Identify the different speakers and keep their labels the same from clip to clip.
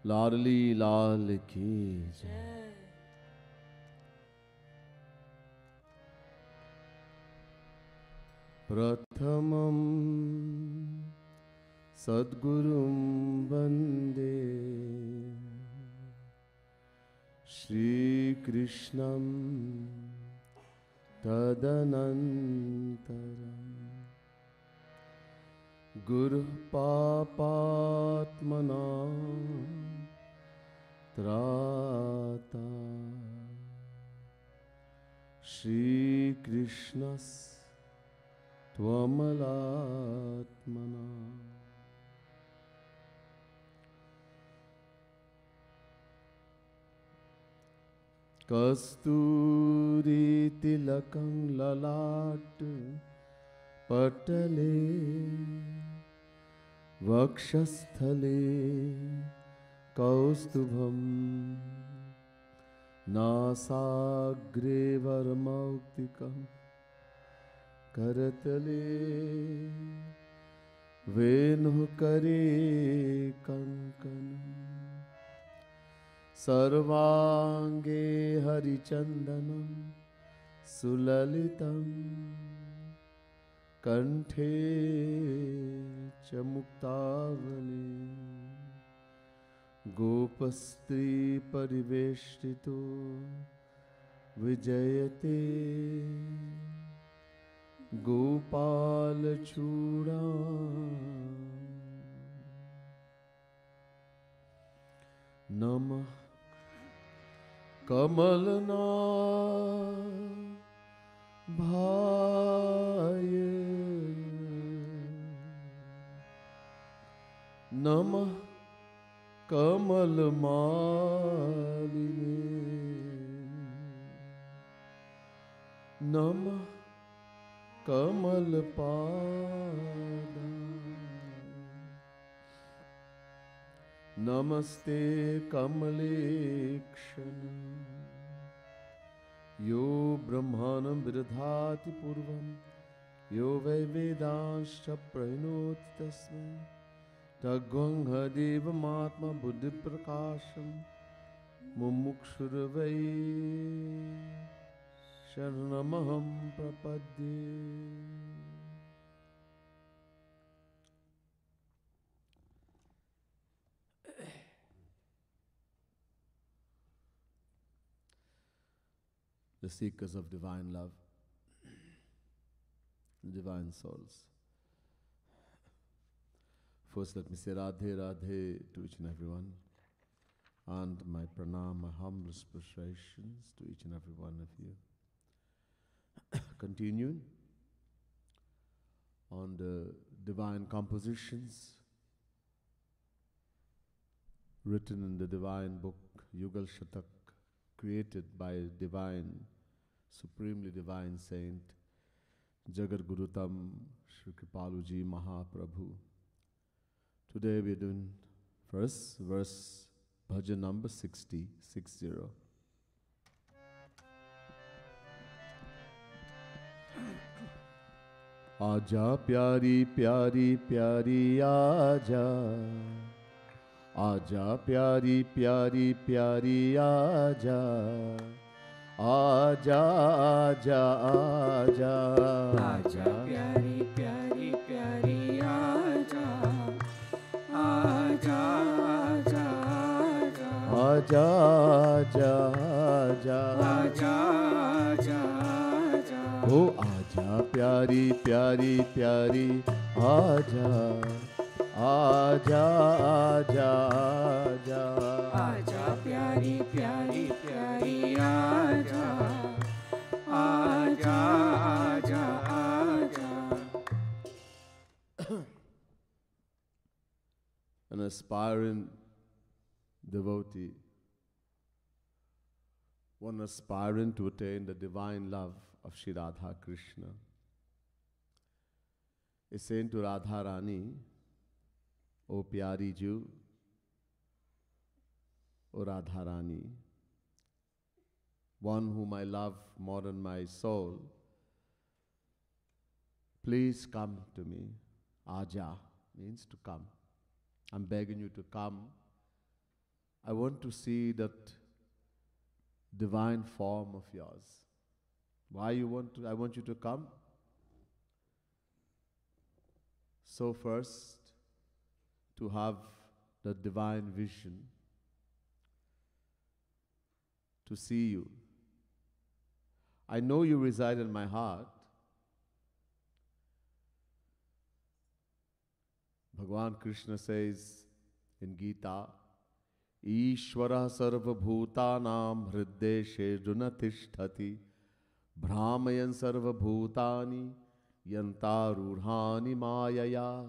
Speaker 1: लाडली लाल की जय। प्रथमं सद्गुरुं वन्दे श्रीकृष्णं तदनन्तरं गुरुः पापात्मनां त्राता श्रीकृष्णस्य त्वमलात्मना। कस्तूरीतिलकं ललाट पटले वक्षस्थले कौस्तुभं नासाग्रे वरमौक्तिकं करतले वेणुः करे कङ्कणम् सर्वांगे हरिचन्दनं सुललितं कंठे च मुक्तावली गोपस्त्री परिवेष्टितो विजयते गोपालचूड़ा नमः कमलना भाय नमः कमलमालिने नमः कमलपादा नमस्ते कमलेक्षण यो ब्रह्माणं विदधाति पूर्वं यो वै वेदांश्च प्रणोति तस्मै तद्गुह्यदेवमात्मा बुद्धिप्रकाशं मुमुक्षुर्वै शरणमहं प्रपद्ये। The seekers of divine love, divine souls. First, let me say Radhe Radhe to each and everyone, and my pranam, my humble respirations to each and every one of you. Continuing on the divine compositions written in the divine book Yugal Shatak, created by divine, supremely divine saint Jagar Gurutam Shri Kripaluji Mahaprabhu. Today we are doing first verse, bhajan number 60. आजा प्यारी प्यारी प्यारी आजा, आजा प्यारी प्यारी प्यारी आजा, आजा आजा आजा,
Speaker 2: आजा प्यारी प्यारी प्यारी आजा, आजा आजा आजा,
Speaker 1: आजा आजा आजा,
Speaker 2: आजा आजा
Speaker 1: ओ आजा प्यारी प्यारी प्यारी आजा, आजा आजा आजा,
Speaker 2: आजा प्यारी प्यारी प्यारी आजा, आजा आजा आजा।
Speaker 1: An aspiring devotee, one aspiring to attain the divine love of Shri Radha Krishna, is saying to Radha Rani, O Pyari Ju, O Radha Rani, one whom I love more than my soul, Please come to me. Aja means to come. I'm begging you to come. I want to see that divine form of yours. Why you want to? I want you to come. So first, to have the divine vision, to see you. I know you reside in my heart. Bhagavan Krishna says in Gita, Ishvara sarva bhutanam hriddeshe junatishtati brahmayan sarva bhutani yantarurhani mayaya.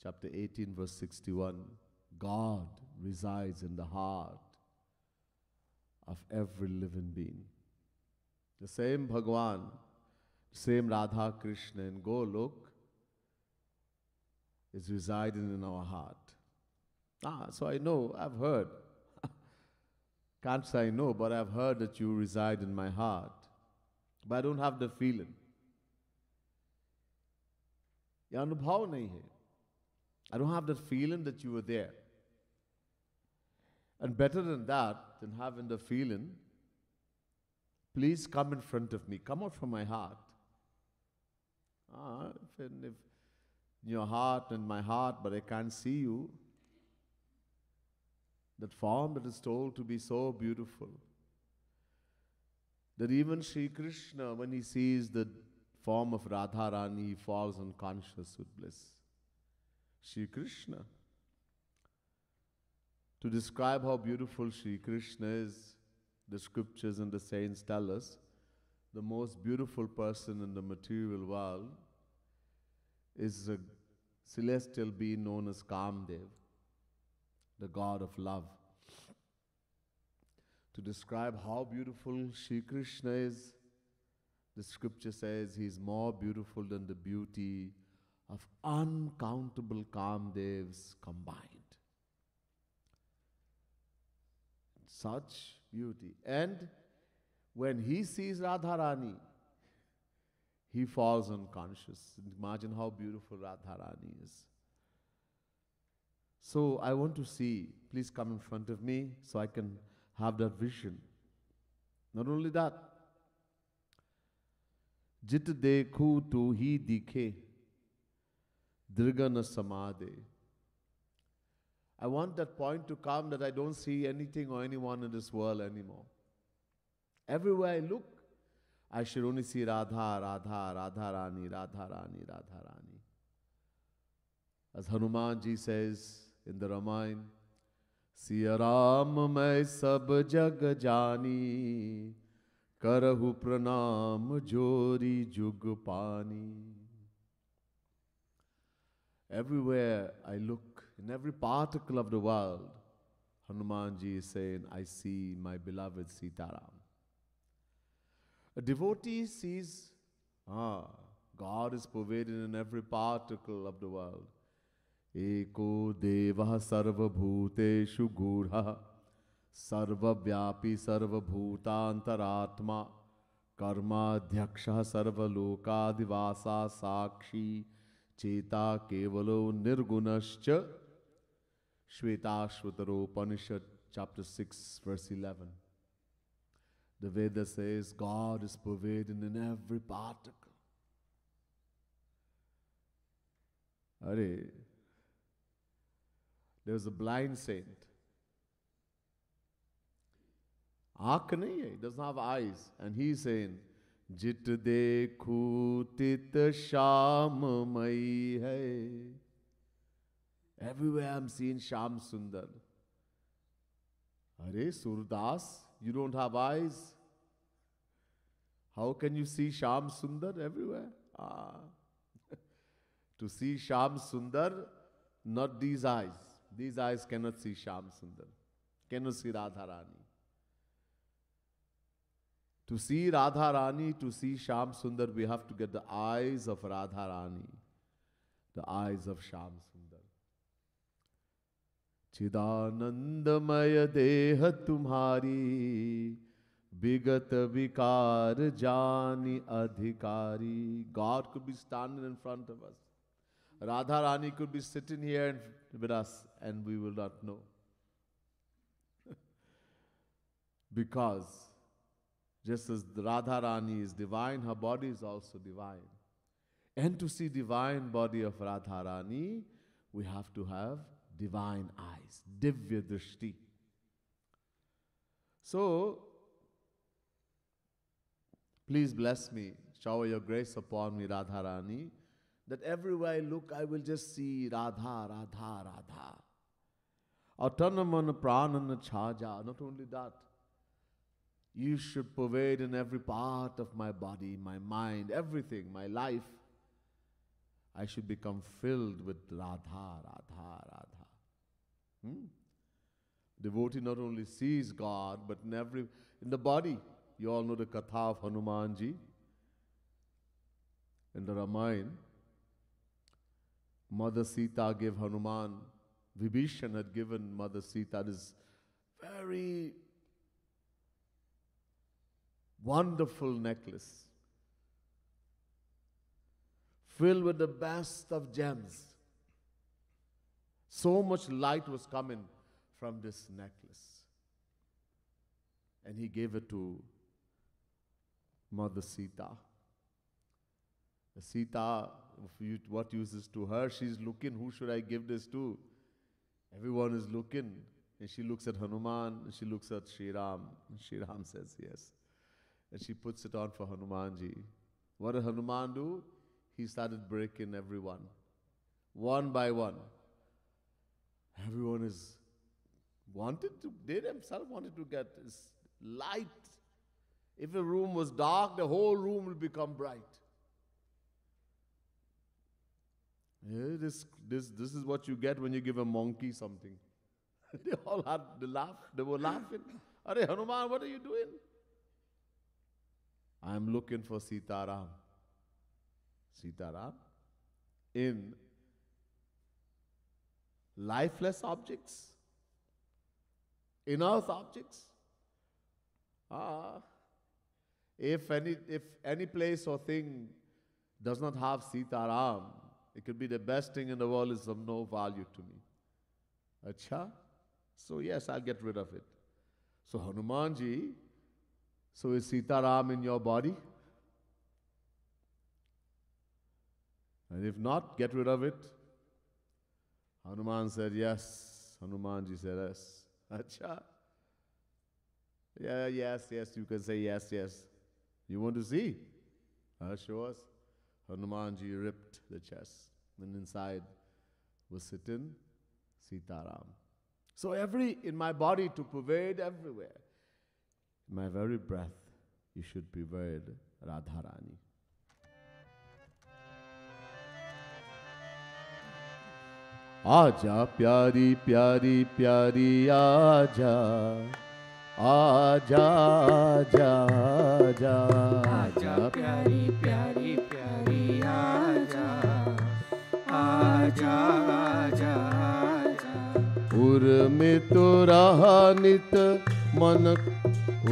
Speaker 1: Chapter 18 verse 61. God resides in the heart of every living being. The same Bhagavan, same Radha Krishna in Golok is residing in our heart. So I know, I've heard. Can't say I know, but I've heard that you reside in my heart. But I don't have the feeling. ये अनुभव नहीं है. I don't have that feeling that you were there. And better than that, than having the feeling, please come in front of me. Come out from my heart. If in your heart and my heart, but I can't see you, that form that is told to be so beautiful, that even Sri Krishna, when he sees the form of Radharani, he falls unconscious with bliss. Sri Krishna. To describe how beautiful Sri Krishna is, the scriptures and the saints tell us, the most beautiful person in the material world is a celestial being known as Kamdev, the god of love. To describe how beautiful Sri Krishna is, the scripture says he is more beautiful than the beauty of uncountable Kamdevs combined. Such beauty. And when he sees Radharani, he falls unconscious. Imagine how beautiful Radharani is. So I want to see, please come in front of me so I can have that vision. Not only that, Jit dekhu tu hi dikhe, Drigana Samade. I want that point to come that I don't see anything or anyone in this world anymore. Everywhere I look, I should only see Radha, Radha, Radharani, Radharani, Radharani. As Hanumanji says in the Ramayana, Siya Ram mai sab jag jani, Karahu pranam jori jug pani. Everywhere I look, in every particle of the world, Hanumanji is saying, I see my beloved Sitaram. A devotee sees, God is pervaded in every particle of the world. Eko devah sarva bhuteshu gurha, sarva vyapi sarva bhutantaratma, karma dhyaksha sarva lokadivasa sakshi, cheta kevalo nirgunascha. Shvetashvataro Upanishad, chapter 6, verse 11. The Veda says God is pervaded in every particle. There was a blind saint. Aankh nahi hai, he doesn't have eyes. And he's saying, Jit dekhu tit sham mai hai. Everywhere I'm seeing Sham Sundar. Surdas, you don't have eyes. How can you see Sham Sundar everywhere? To see Sham Sundar, not these eyes. These eyes cannot see Sham Sundar, cannot see Radharani. To see Radharani, to see Sham Sundar, we have to get the eyes of Radharani, the eyes of Sham Sundar. Chidanandamaya deha tumhari, Bigat vikar jani adhikari. God could be standing in front of us. Radha Rani could be sitting here with us and we will not know. Because just as the Radha Rani is divine, her body is also divine. And to see divine body of Radha Rani, we have to have divine eyes, Divya Drishti. So, please bless me, shower your grace upon me, Radha Rani, that everywhere I look, I will just see Radha, Radha, Radha. Autanamana pranana chaja. Not only that, you should pervade in every part of my body, my mind, everything, my life. I should become filled with Radha, Radha, Radha. Devotee not only sees God, but in the body. You all know the Katha of Hanumanji. In the Ramayana, Mother Sita gave Hanuman, Vibhishan had given Mother Sita this very wonderful necklace filled with the best of gems. So much light was coming from this necklace. And he gave it to Mother Sita. The Sita, what uses to her? She's looking, who should I give this to? Everyone is looking. And she looks at Hanuman, and she looks at Shri Ram. And Shri Ram says yes. And she puts it on for Hanumanji. What did Hanuman do? He started breaking everyone, one by one. Everyone they themselves wanted to get this light. If a room was dark, the whole room will become bright. Yeah, this is what you get when you give a monkey something. They all had to laugh. They were laughing. Are Hanuman, what are you doing? I am looking for Sitaram. Sitaram in lifeless objects, in earth objects. If any place or thing does not have Sitaram, it could be the best thing in the world, is of no value to me. Acha? So yes, I'll get rid of it. So Hanumanji, so is Sitaram in your body? And if not, get rid of it. Hanuman said yes. Hanumanji said yes. Acha? Yeah, yes, you can say yes. You want to see? Show us. Hanumanji ripped the chest, and inside was sitting Sitaram. So in my body, to pervade everywhere, in my very breath, you should pervade Radharani. Aja pyari pyari pyari aja. Aja, aja, aja,
Speaker 2: आजा प्यारी प्यारी प्यारी आजा आजा आजा आजा
Speaker 1: उर में तो रहा नित मन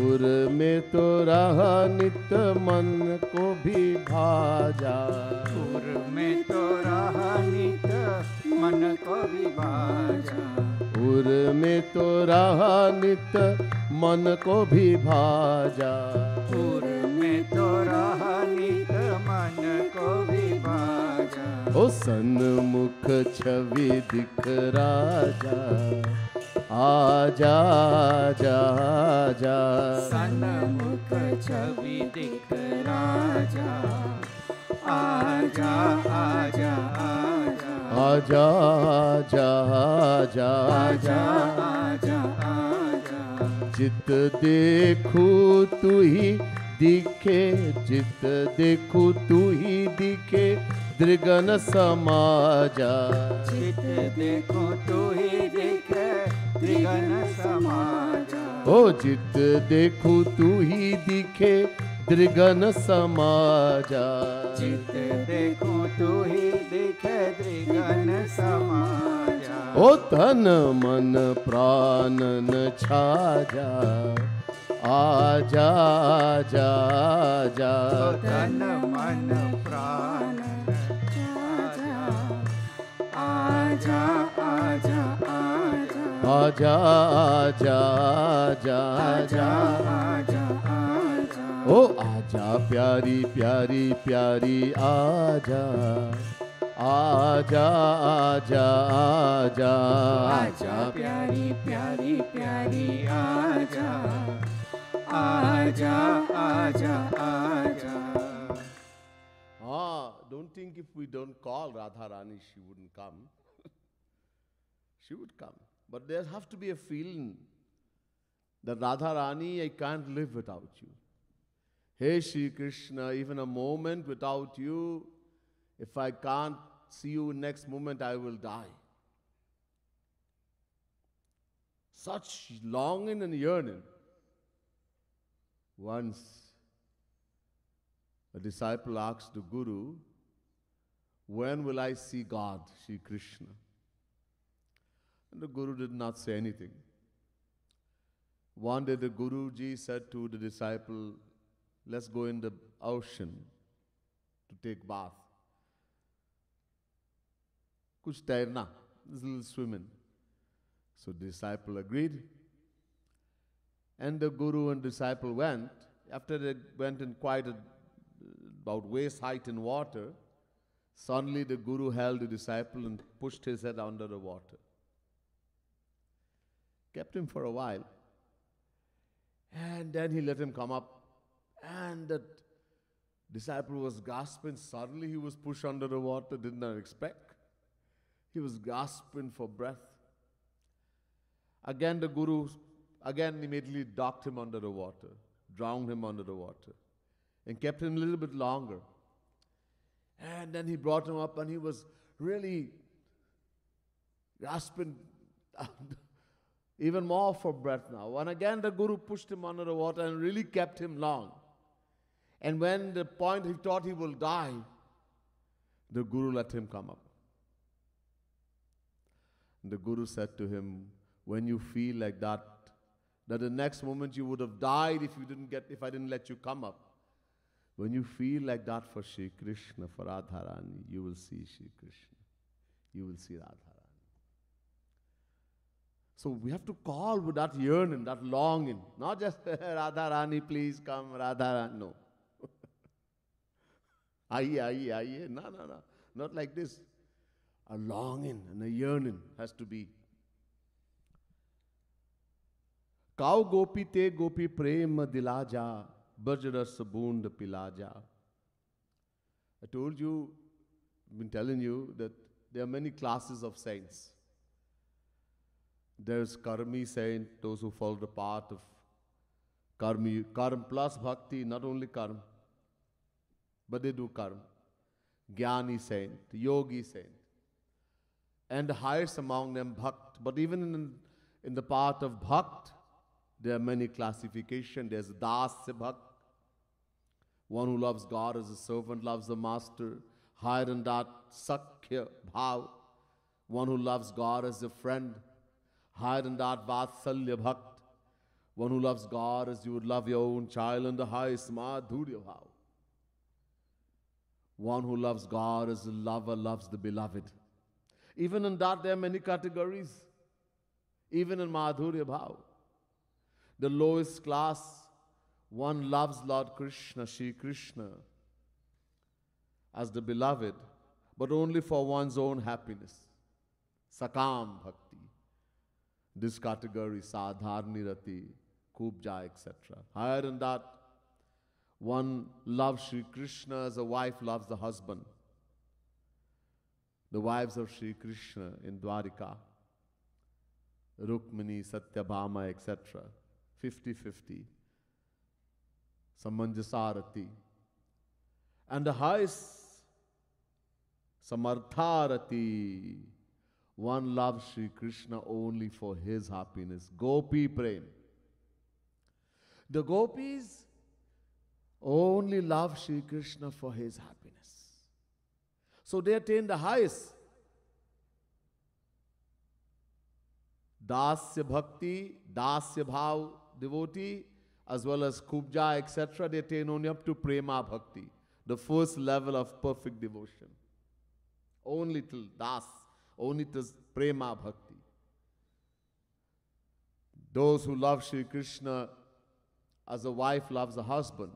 Speaker 1: उर में तो रहा नित मन को भी भाजा
Speaker 2: उर में तो रहा नित मन को भी भाजा
Speaker 1: उर में तो रहा नित मन को भी भाजा
Speaker 2: उर में तो रहा नित मन को भी भाजा
Speaker 1: ओ सन्मुख छवि दिख राजा आजा आजा आजा
Speaker 2: सन्मुख छवि दिख राजा आजा आजा आजा
Speaker 1: आजा आजा आजा
Speaker 2: आजा आजा
Speaker 1: जित देखू तू ही दिखे जित देखू तू ही दिखे दृगन समाजा
Speaker 2: जित देखो तू ही दिखे दृगन समाजा
Speaker 1: ओ जित देखू तू ही दिखे दृगन समाजा
Speaker 2: जित देखो तू ही दिखे दृगन समाजा
Speaker 1: ओ तन मन प्राणन छाजा आजा आजा आजा
Speaker 2: तन मन प्राण आजा आजा आजा
Speaker 1: आजा आजा आजा
Speaker 2: आजा आजा
Speaker 1: ओ आजा प्यारी प्यारी प्यारी आजा आजा आजा आजा
Speaker 2: आजा प्यारी प्यारी प्यारी आजा आजा आजा आजा
Speaker 1: Don't think if we don't call Radharani, she wouldn't come. She would come. But there has to be a feeling that Radharani, I can't live without you. Hey Shri Krishna, even a moment without you, if I can't see you next moment, I will die. Such longing and yearning. Once a disciple asked the Guru, when will I see God, Shri Krishna? And the Guru did not say anything. One day the Guruji said to the disciple, let's go in the ocean to take bath. Kuch tairna, this little swimming. So the disciple agreed. And the Guru and disciple went. After they went in quite about waist height in water, suddenly the Guru held the disciple and pushed his head under the water. Kept him for a while. And then he let him come up. And the disciple was gasping. Suddenly he was pushed under the water, did not expect. He was gasping for breath. Again the Guru, immediately docked him under the water, drowned him under the water, and kept him a little bit longer. And then he brought him up and he was really gasping even more for breath now. And again the Guru pushed him under the water and really kept him long. And when the point he thought he will die, the Guru let him come up. And the Guru said to him, when you feel like that the next moment you would have died if I didn't let you come up. When you feel like that for Shri Krishna, for Radharani, you will see Shri Krishna. You will see Radharani. So we have to call with that yearning, that longing. Not just Radharani, please come, Radharani. No. Aiye. No. Not like this. A longing and a yearning has to be. Kau gopi te gopi prem dilaja, Bajras boond pilaja. I told you, I've been telling you that there are many classes of saints. There's Karmi saint, those who follow the path of Karma plus bhakti, not only Karma, but they do Karma. Jnani saint, Yogi saint. And the highest among them, Bhakt. But even in the path of Bhakt, there are many classifications. There's Dasya Bhakt, one who loves God as a servant, loves the master. Higher than that, Sakhya Bhav, one who loves God as a friend. Higher than that, Vatsalya Bhakt, one who loves God as you would love your own child. And the highest, Madhurya Bhav, one who loves God as a lover loves the beloved. Even in that, there are many categories. Even in Madhurya Bhav. The lowest class, one loves Lord Krishna, Shri Krishna, as the beloved, but only for one's own happiness. Sakam Bhakti. This category, Sadharni Rati, Kubja, etc. Higher than that, one loves Shri Krishna as a wife loves the husband. The wives of Shri Krishna in Dwarika, Rukmini, Satyabhama, etc. 50-50. Samanjasarati. And the highest, Samartharati. One loves Shri Krishna only for his happiness. Gopi Prem. The gopis only love Shri Krishna for his happiness. So they attain the highest. Dasya Bhakti, Dasya Bhav devotee, as well as Kubja, etc., they attain only up to Prema Bhakti, the first level of perfect devotion. Only till Das, only till Prema Bhakti. Those who love Sri Krishna as a wife loves a husband,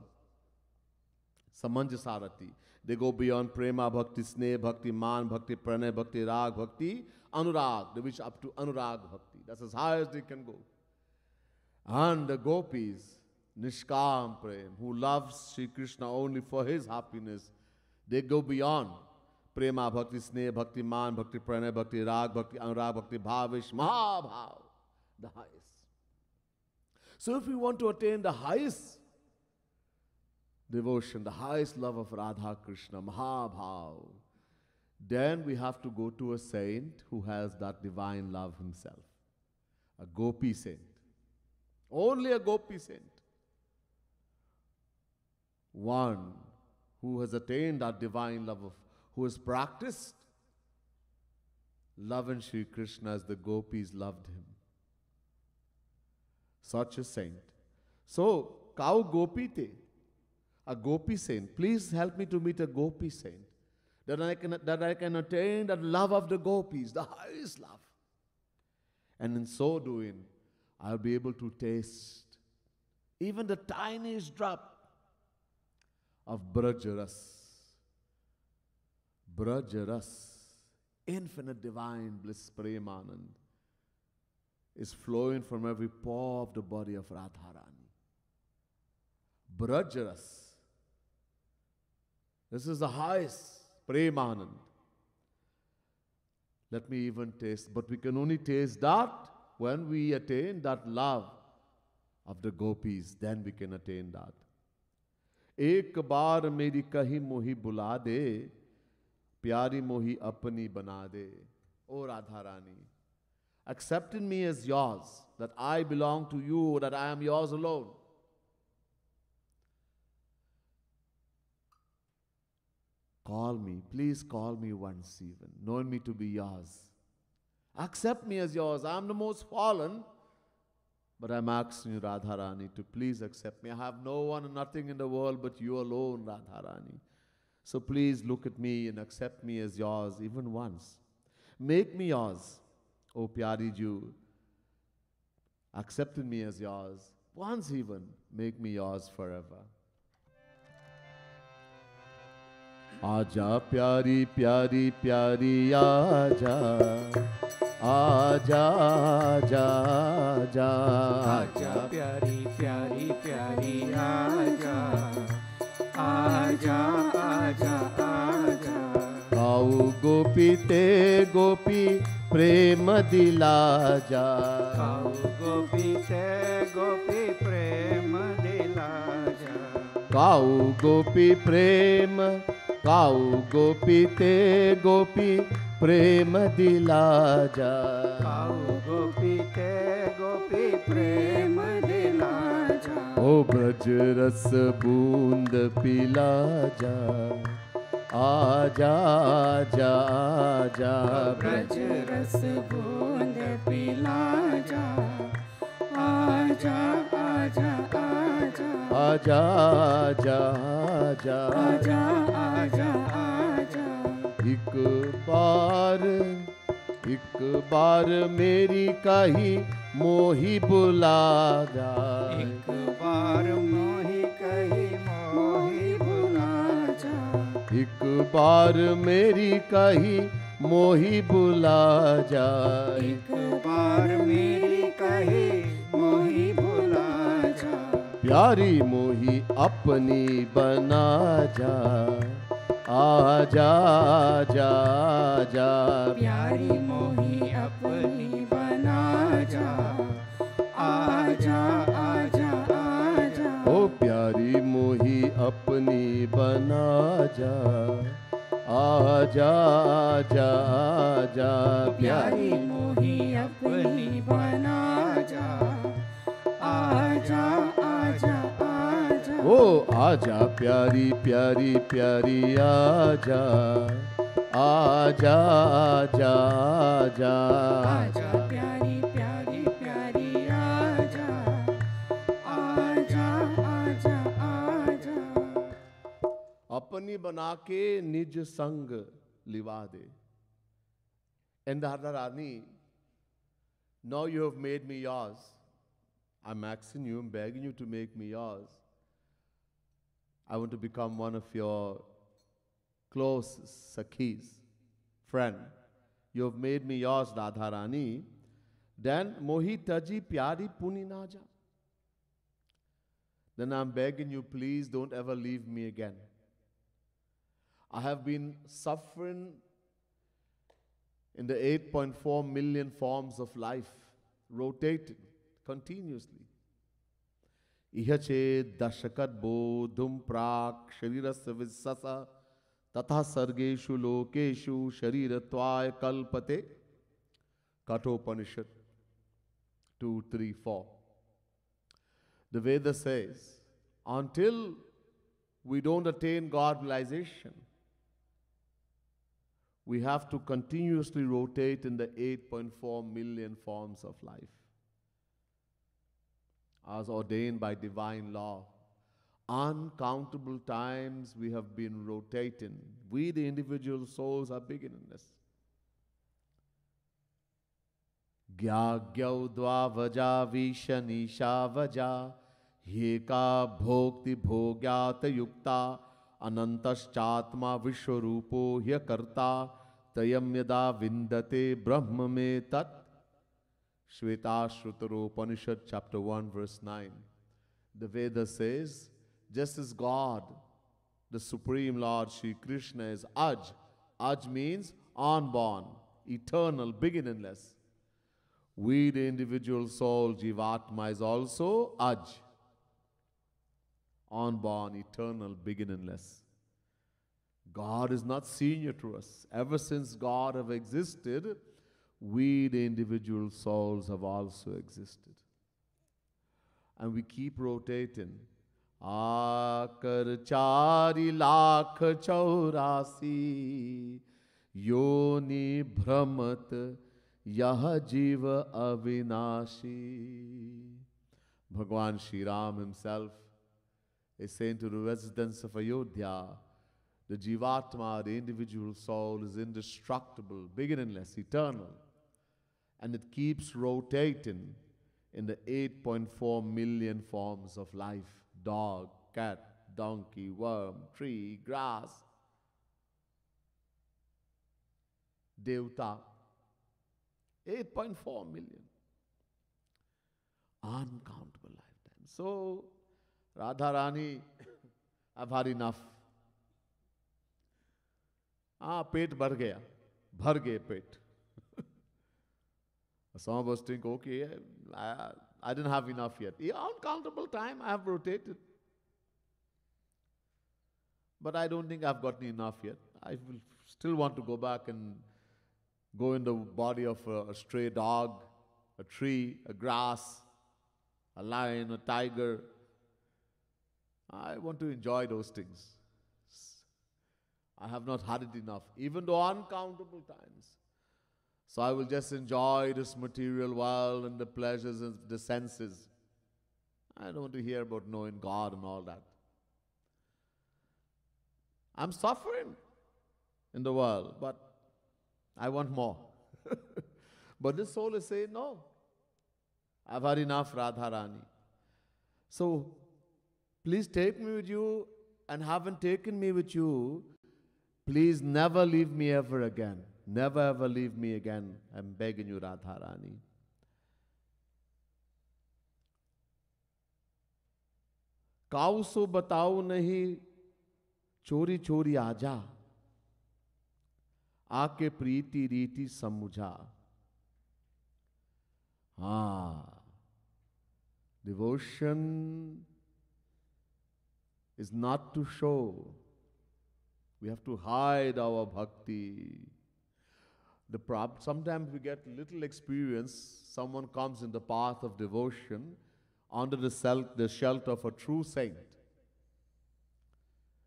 Speaker 1: Samanjasarati, they go beyond Prema Bhakti, Sneh Bhakti, Man Bhakti, Pranay Bhakti, Rag Bhakti, Anurag. They reach up to Anurag Bhakti. That's as high as they can go. And the gopis, Nishkam Prem, who loves Sri Krishna only for his happiness, they go beyond Prema Bhakti, Sneh Bhakti, Man Bhakti, Pranay Bhakti, Rag Bhakti, Anurag Bhakti, Bhavish, Mahabhav, the highest. So if we want to attain the highest devotion, the highest love of Radha Krishna, Mahabhav, then we have to go to a saint who has that divine love himself, a gopi saint. Only a gopi saint. One who has attained that divine love, who has practiced love in Sri Krishna as the gopis loved him. Such a saint. So, Kau Gopi te, a gopi saint. Please help me to meet a gopi saint, that I can attain that love of the gopis, the highest love. And in so doing, I'll be able to taste even the tiniest drop of Brajaras. Brajaras, infinite divine bliss, Premanand, is flowing from every pore of the body of Radharani. Brajaras. This is the highest Premanand. Let me even taste, but we can only taste that when we attain that love of the gopis, then we can attain that. Ek baar meri kahi mohi bula de, pyari mohi apni bana de. O Radharani, accept in me as yours, that I belong to you, that I am yours alone. Call me, please call me once even, knowing me to be yours. Accept me as yours. I am the most fallen, but I am asking you, Radharani, to please accept me. I have no one and nothing in the world but you alone, Radharani. So please look at me and accept me as yours even once. Make me yours, O Pyari Ju. Accept me as yours once even. Make me yours forever. Aja pyari pyari pyari aja, aja aja aja,
Speaker 2: आजा प्यारी प्यारी प्यारी आजा, आजा आजा आजा.
Speaker 1: Kau gopi te gopi prema dila ja.
Speaker 2: Kau gopi te gopi prema dila ja.
Speaker 1: Kau gopi prema, kau gopi te gopi prema dila ja.
Speaker 2: Kau gopi te gopi prema dila ja.
Speaker 1: O braj ras boond pila ja. Aja aja aja
Speaker 2: Braj रस बूंद पिला जा, आजा आजा आजा,
Speaker 1: आजा आजा आजा
Speaker 2: आजा आजा आजा.
Speaker 1: एक बार मेरी कही मोही बुला जा.
Speaker 2: एक बार मोही कही मोही भुला जा.
Speaker 1: एक बार मेरी कही मोही बुला जा.
Speaker 2: एक बार मेरी कही मोही भुला जा.
Speaker 1: प्यारी मोही अपनी बना जा. आजा आजा आजा
Speaker 2: प्यारी मोही अपनी बना जा, आजा आजा आजा.
Speaker 1: ओ प्यारी मोही अपनी बना जा. आजा आजा आजा
Speaker 2: प्यारी मोही अपनी बना जा, आजा आजा आजा.
Speaker 1: ओ आजा प्यारी प्यारी प्यारी आजा. आजा आजा आजा
Speaker 2: आजा प्यारी प्यारी प्यारी आजा, आजा
Speaker 1: अपनी बना के निज संग लिवा दे. And Radharani, now you have made me yours. I'm asking you, I'm begging you to make me yours. I want to become one of your close sakhis, friend. You have made me yours, Radharani. Then mohi taji pyari puni na ja. Then I'm begging you, please don't ever leave me again. I have been suffering in the 8.4 million forms of life, rotating continuously. Ihache dashakat bodhum prak sharirasya vissasa tatha sargeshu lokeshu shariratwaya kalpate. Kathopanishad 2, 3, 4. The Veda says, until we don't attain God realization, we have to continuously rotate in the 8.4 million forms of life, as ordained by divine law. Uncountable times we have been rotating. We, the individual souls, are beginning this. Gyagyav dvavaja vishanisha vaja heka bhokti bhogyata yukta anantaschatma vishwarupo hyakarta tayam yada vindate brahma me tat. Shvetashvatara Upanishad chapter 1 verse 9. The Veda says, just as God, the Supreme Lord Shri Krishna is Aj. Aj means unborn, eternal, beginningless. We, the individual soul, Jivatma, is also Aj. Unborn, eternal, beginningless. God is not senior to us. Ever since God have existed, we, the individual souls, have also existed. And we keep rotating. Akar chari lakh chaurasi yoni brahmat yah jiva avinashi. Bhagwan Shri Ram himself is saying to the residents of Ayodhya, the Jivatma, the individual soul, is indestructible, beginningless, eternal. And it keeps rotating in the 8.4 million forms of life. Dog, cat, donkey, worm, tree, grass, Devta. 8.4 million. Uncountable lifetimes. So, Radharani, I've had enough. Pet bhar gaya. Bhar gaya pet. Some of us think, okay, I didn't have enough yet. Uncountable time I have rotated. But I don't think I've gotten enough yet. I will still want to go back and go in the body of a stray dog, a tree, a grass, a lion, a tiger. I want to enjoy those things. I have not had it enough, even though uncountable times. So I will just enjoy this material world and the pleasures of the senses. I don't want to hear about knowing God and all that. I'm suffering in the world, but I want more. But this soul is saying, no, I've had enough, Radharani. So, please take me with you, and haven't taken me with you, please never leave me ever again. Never ever leave me again. I'm begging you, Radharani. काऊ सो बताओ नहीं चोरी चोरी आजा आके प्रीति रीति समुझा. Devotion is not to show. We have to hide our bhakti. Sometimes we get little experience. Someone comes in the path of devotion under the shelter of a true saint.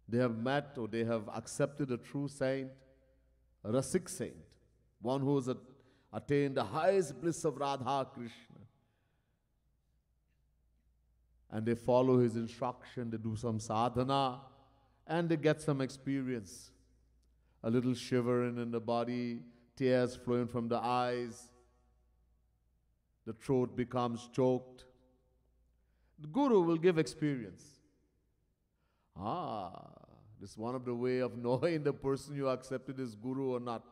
Speaker 1: They have met or they have accepted a true saint, a Rasik saint, one who has attained the highest bliss of Radha Krishna. And they follow his instruction, they do some sadhana, and they get some experience. A little shivering in the body, tears flowing from the eyes, the throat becomes choked. The Guru will give experience. This is one of the way of knowing the person you accepted as Guru or not.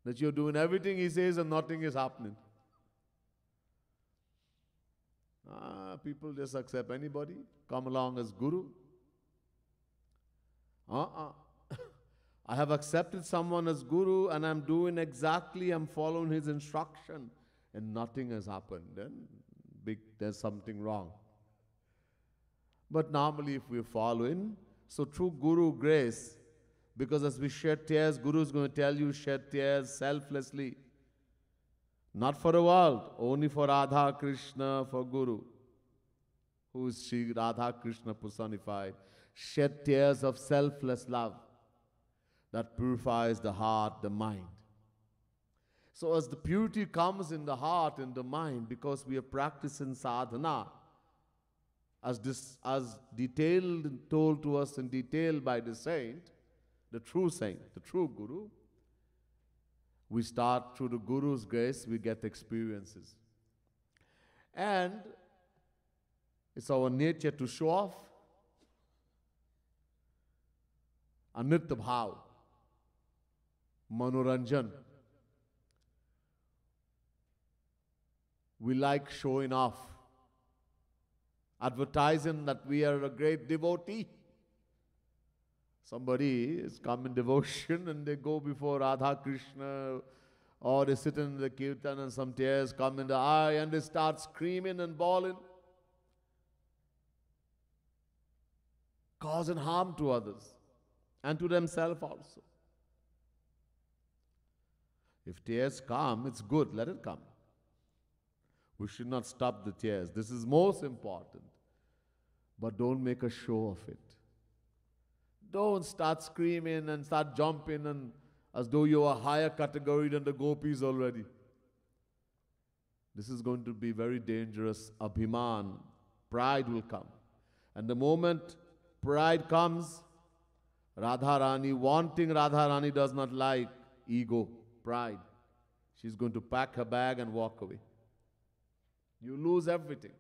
Speaker 1: That you're doing everything he says and nothing is happening. People just accept anybody, come along as Guru. I have accepted someone as Guru and I'm doing exactly, I'm following his instruction and nothing has happened. Then there's something wrong. But normally if we're following, so through Guru grace, because as we shed tears, Guru is going to tell you shed tears selflessly. Not for the world, only for Radha Krishna, for Guru, who is Sri Radha Krishna personified. Shed tears of selfless love that purifies the heart, the mind. So as the purity comes in the heart and the mind, because we are practicing sadhana, as detailed and told to us in detail by the saint, the true Guru, we start through the Guru's grace, we get experiences. And it's our nature to show off. Anitya bhav, manoranjan. We like showing off, advertising that we are a great devotee. Somebody is come in devotion and they go before Radha Krishna, or they sit in the kirtan and some tears come in the eye and they start screaming and bawling, causing harm to others and to themselves also. If tears come, it's good, let it come. We should not stop the tears. This is most important. But don't make a show of it. Don't start screaming and start jumping and as though you are a higher category than the gopis already. This is going to be very dangerous. Abhiman, pride will come. And the moment pride comes, Radharani, wanting Radharani does not like ego, pride. She's going to pack her bag and walk away. You lose everything.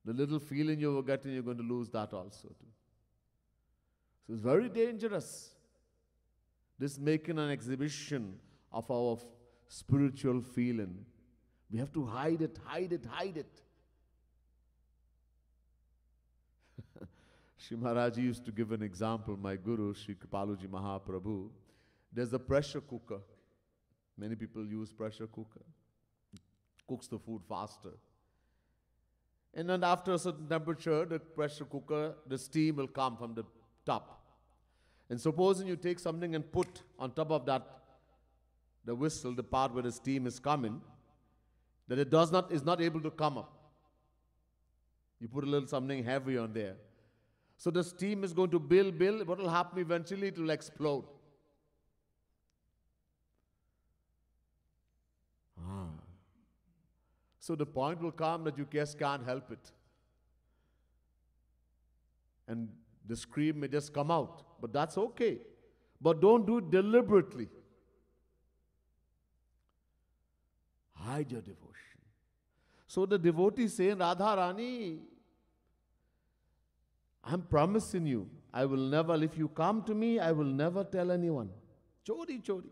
Speaker 1: The little feeling you were getting, you're going to lose that also too. So it's very dangerous. This making an exhibition of our spiritual feeling. We have to hide it, hide it, hide it. Shri Maharaji used to give an example, my guru, Shri Kripaluji Mahaprabhu. There's a pressure cooker. Many people use pressure cooker. Cooks the food faster. And then after a certain temperature, the pressure cooker, the steam will come from the top. And supposing you take something and put on top of that, the whistle, the part where the steam is coming, that it is not able to come up. You put a little something heavy on there. So the steam is going to build. What will happen eventually? It will explode. So the point will come that you just can't help it. And the scream may just come out. But that's okay. But don't do it deliberately. Hide your devotion. So the devotee saying, Radharani, I'm promising you, I will never, if you come to me, I will never tell anyone. Chori, chori.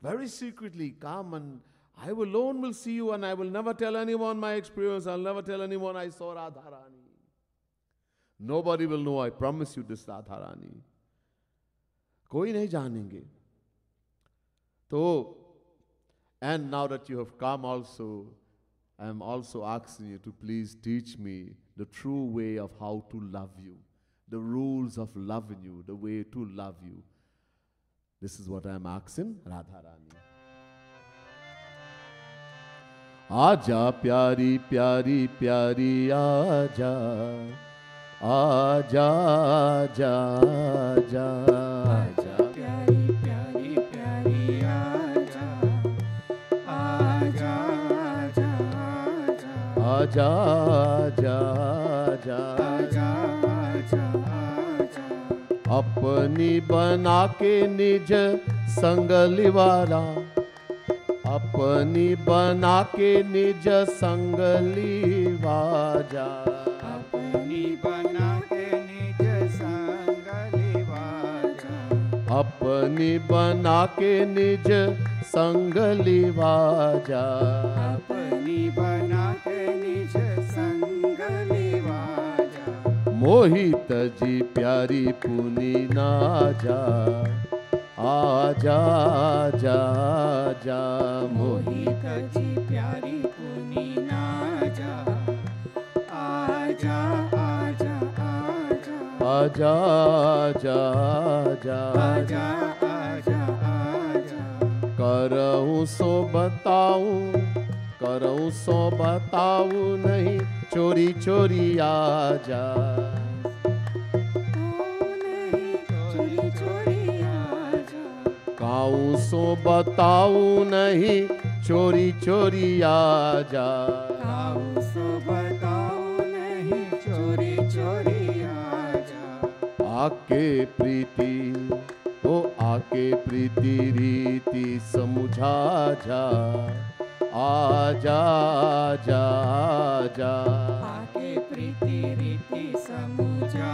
Speaker 1: Very secretly come and I alone will see you and I will never tell anyone my experience. I'll never tell anyone I saw Radharani. Nobody will know, I promise you this, Radharani. Koi nahi janenge. So, and now that you have come also, I am also asking you to please teach me the true way of how to love you. The rules of loving you, the way to love you. This is what I am asking, Radharani. Aja pyari pyari pyari aja, aja aja aja,
Speaker 2: आजा प्यारी प्यारी प्यारी आजा, आजा आजा आजा,
Speaker 1: aja aja aja,
Speaker 2: आजा
Speaker 1: अपनी बना के निज संग लिवारा, अपनी बना के निज संग लिवाजा,
Speaker 2: अपनी बना के निज संग लिवाजा,
Speaker 1: अपनी बना के निज संग लिवाजा,
Speaker 2: अपनी बना के निज संग लिवाजा,
Speaker 1: मोहित जी प्यारी पुनी ना जा, आजा जा जा
Speaker 2: मोहित जी प्यारी पुनी ना जा, आजा आजा आजा,
Speaker 1: आजा जा
Speaker 2: आजा आजा आजा,
Speaker 1: करऊं सो बताऊं, करऊं सो बताऊं नहीं, चोरी चोरी आजा,
Speaker 2: चोरी चोरी आजा,
Speaker 1: काऊं सो बताऊं नहीं, चोरी चोरी आजा,
Speaker 2: काऊ सो बताओ नहीं, चोरी चोरी आजा,
Speaker 1: आके प्रीति ओ आके प्रीति रीति समुझा जा, आजा जा जा,
Speaker 2: आके प्रीति रीति समुझा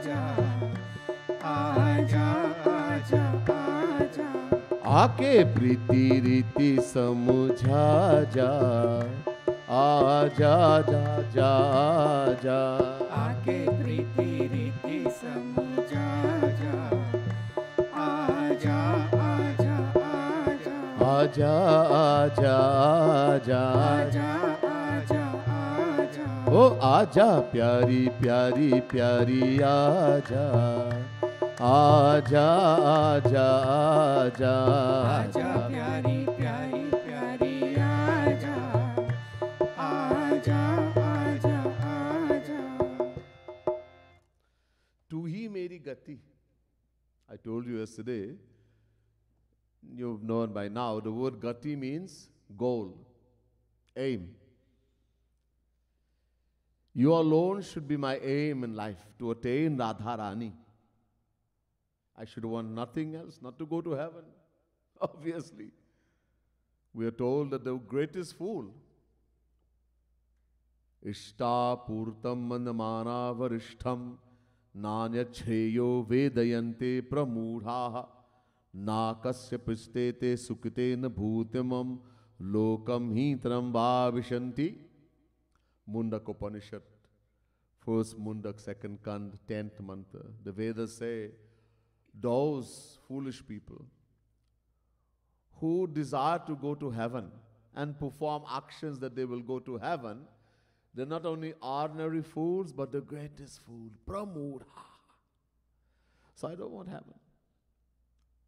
Speaker 2: जा, आजा आजा आजा,
Speaker 1: आके प्रीति रीति समुझा जा, आजा जा जा जा,
Speaker 2: आके प्रीति रीति समुझा जा, आजा आजा आजा,
Speaker 1: आजा आजा आजा,
Speaker 2: आजा आजा आजा,
Speaker 1: ओ आजा प्यारी प्यारी प्यारी आजा, आजा आजा आजा
Speaker 2: आजा प्यारी प्यारी प्यारी आजा, आजा आजा आजा,
Speaker 1: तू ही मेरी गति. I told you yesterday, you've known by now, the word gati means goal, aim. You alone should be my aim in life, to attain Radharani. I should want nothing else, not to go to heaven, obviously. We are told that the greatest fool, Ishta purtam manamana varishtham nanya chheyo vedayante pramudha na kasya pristete sukite na bhutimam lokam hitram vavishanti. Mundak Upanishad, first Mundak, second Kand, 10th mantra. The Vedas say, those foolish people who desire to go to heaven and perform actions that they will go to heaven, they're not only ordinary fools, but the greatest fool, pramudha. So I don't want heaven.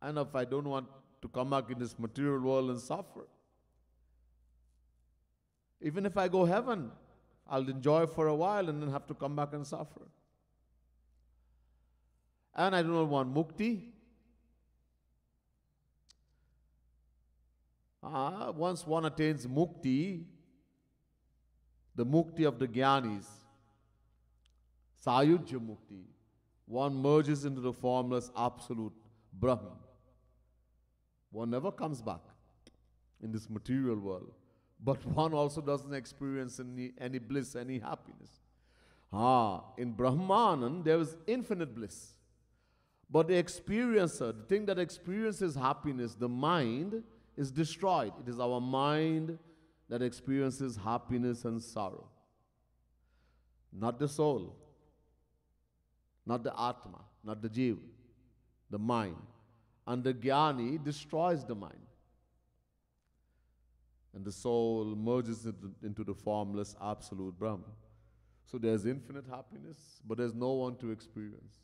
Speaker 1: And if I don't want to come back in this material world and suffer, even if I go heaven, I'll enjoy for a while and then have to come back and suffer. And I do not want mukti. Once one attains mukti, the mukti of the jnanis, sayujya mukti, one merges into the formless absolute Brahman. One never comes back in this material world. But one also doesn't experience any bliss, any happiness. In Brahmanan, there is infinite bliss. But the experiencer, the thing that experiences happiness, the mind, is destroyed. It is our mind that experiences happiness and sorrow. Not the soul, not the Atma, not the Jiva, the mind. And the Jnani destroys the mind. And the soul merges into the formless absolute Brahman. So there's infinite happiness, but there's no one to experience.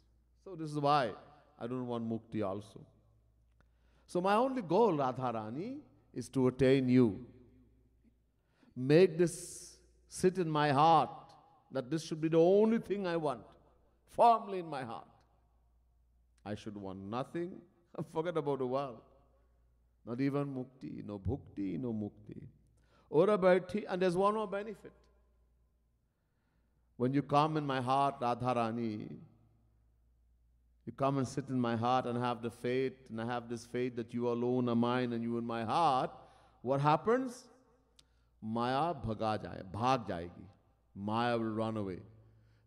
Speaker 1: So this is why I don't want mukti also. So my only goal, Radharani, is to attain you. Make this sit in my heart, that this should be the only thing I want, firmly in my heart. I should want nothing. Forget about the world. Not even mukti, no bhukti, no mukti. Ora baithi, and there's one more benefit. When you come in my heart, Radharani, you come and sit in my heart and have the faith, and I have this faith that you alone are mine and you in my heart, what happens? Maya bhag jayegi. Maya will run away.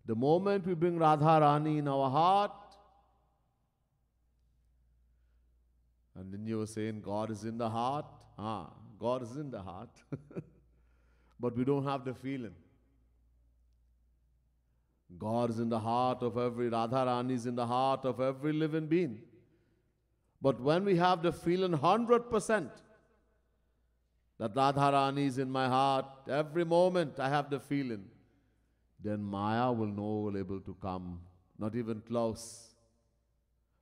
Speaker 1: The moment we bring Radha Rani in our heart, and then you were saying God is in the heart. God is in the heart. But we don't have the feeling. God is in the heart of every, Radha Rani is in the heart of every living being. But when we have the feeling 100% that Radha Rani is in my heart, every moment I have the feeling, then Maya will not able to come, not even close.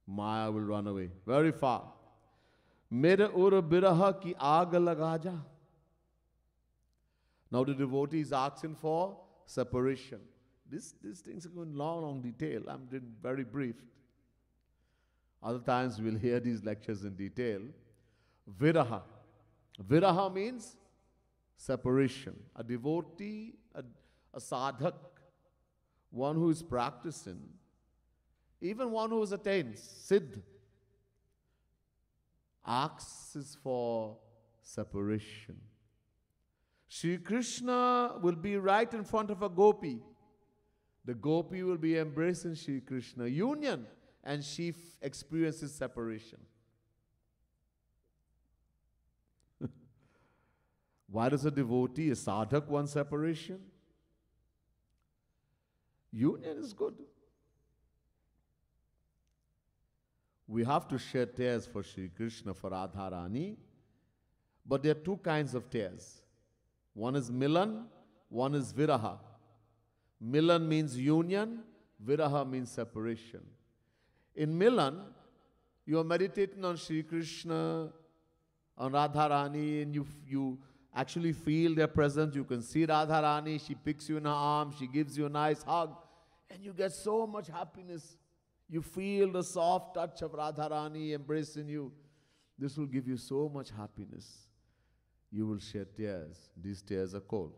Speaker 1: Maya will run away, very far. Mere ur biraha ki aag laga ja. Now the devotee is asking for separation. These things are going long detail. I'm doing very brief. Other times we'll hear these lectures in detail. Viraha. Viraha means separation. A devotee, a sadhak, one who is practicing, even one who has attained siddh, asks for separation. Shri Krishna will be right in front of a gopi. The gopi will be embracing Shri Krishna, union, and she experiences separation. Why does a devotee, a sadhak, want separation? Union is good. We have to shed tears for Shri Krishna, for Radha Rani, but there are two kinds of tears. One is milan, one is viraha. Milan means union, viraha means separation. In milan, you are meditating on Shri Krishna, on Radha Rani, and you actually feel their presence. You can see Radha Rani, she picks you in her arms, she gives you a nice hug, and you get so much happiness. You feel the soft touch of Radha Rani embracing you. This will give you so much happiness. You will shed tears. These tears are cold.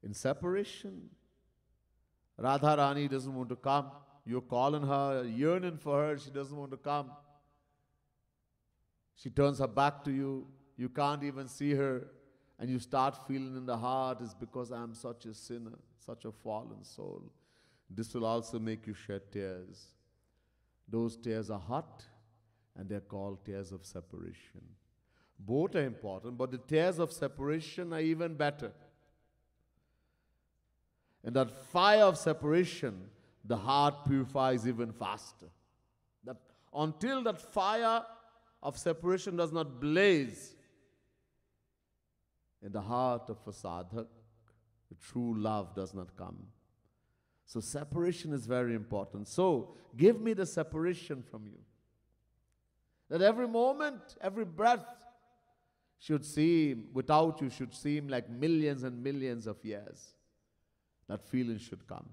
Speaker 1: In separation, Radha Rani doesn't want to come. You're calling her, yearning for her, she doesn't want to come. She turns her back to you. You can't even see her. And you start feeling in the heart, it's because I'm such a sinner, such a fallen soul. This will also make you shed tears. Those tears are hot, and they're called tears of separation. Both are important, but the tears of separation are even better. And that fire of separation, the heart purifies even faster. That until that fire of separation does not blaze in the heart of a sadhak, the true love does not come. So separation is very important. So give me the separation from you. That every moment, every breath should seem, without you, should seem like millions and millions of years. That feeling should come.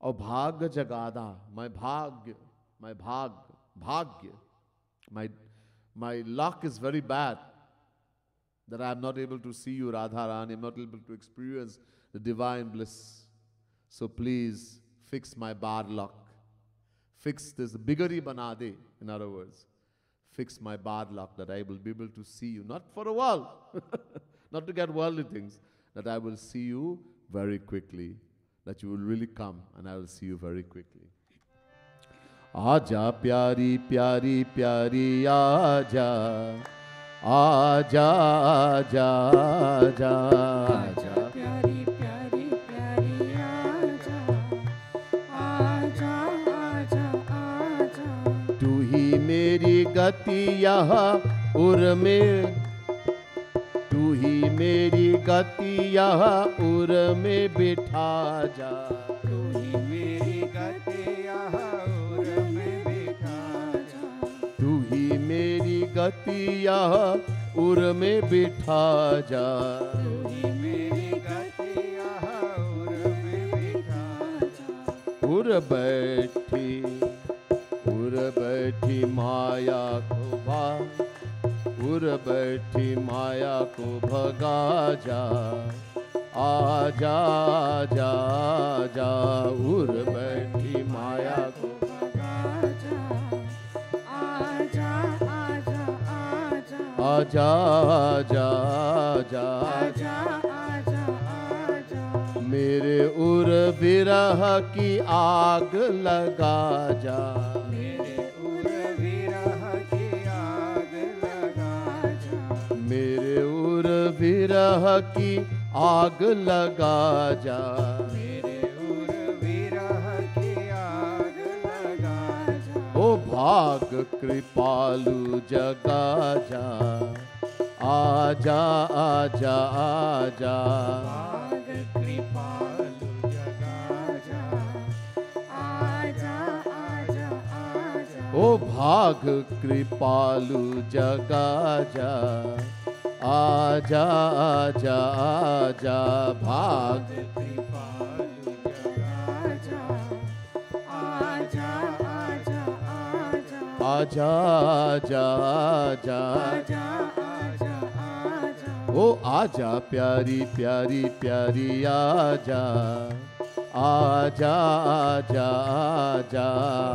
Speaker 1: Oh, bhagya jagada, my bhagya, my luck is very bad that I am not able to see you, Radharani. I am not able to experience the divine bliss. So please fix my bad luck. Fix this, bigari banade, in other words. Fix my bad luck that I will be able to see you, not for a while, not to get worldly things, that I will see you very quickly, that you will really come and I will see you very quickly. Aja pyari pyari pyari aja, aja aja aja aja
Speaker 2: pyari pyari pyari aja, aja aja aja.
Speaker 1: तू ही मेरी गति यहाँ उर में, तू ही मेरी गति यहाँ उर में बिठा जा,
Speaker 2: तू ही मेरी गति यहाँ उर में बिठा जा,
Speaker 1: तू ही मेरी गति यहाँ उर में बिठा जा,
Speaker 2: तू ही मेरी गति यहाँ उर में बिठा जा।
Speaker 1: उर बैठी माया को उर बैठी माया को भगा जा, आजा जा जा, उर बैठी माया को आजा आजा आजा
Speaker 2: आजा आजा आजा
Speaker 1: मेरे उर विरह की आग लगा जा,
Speaker 2: मेरे उर विरह की आग लगा जा,
Speaker 1: मेरे उर विरह की आग लगा जा,
Speaker 2: मेरे उर विरह की आग लगा जा।
Speaker 1: ओ भाग कृपालु जगा जा, आजा आजा आजा
Speaker 2: भाग कृपालु जगा जा, आजा आजा आजा
Speaker 1: ओ भाग कृपालु जगा जा, आजा आजा आजा भाग
Speaker 2: कृपालु जगा जा, आजा आजा आजा
Speaker 1: आजा आजा आजा
Speaker 2: आजा आजा आजा
Speaker 1: ओ आजा प्यारी प्यारी प्यारी आजा, आजा आजा आजा
Speaker 2: आजा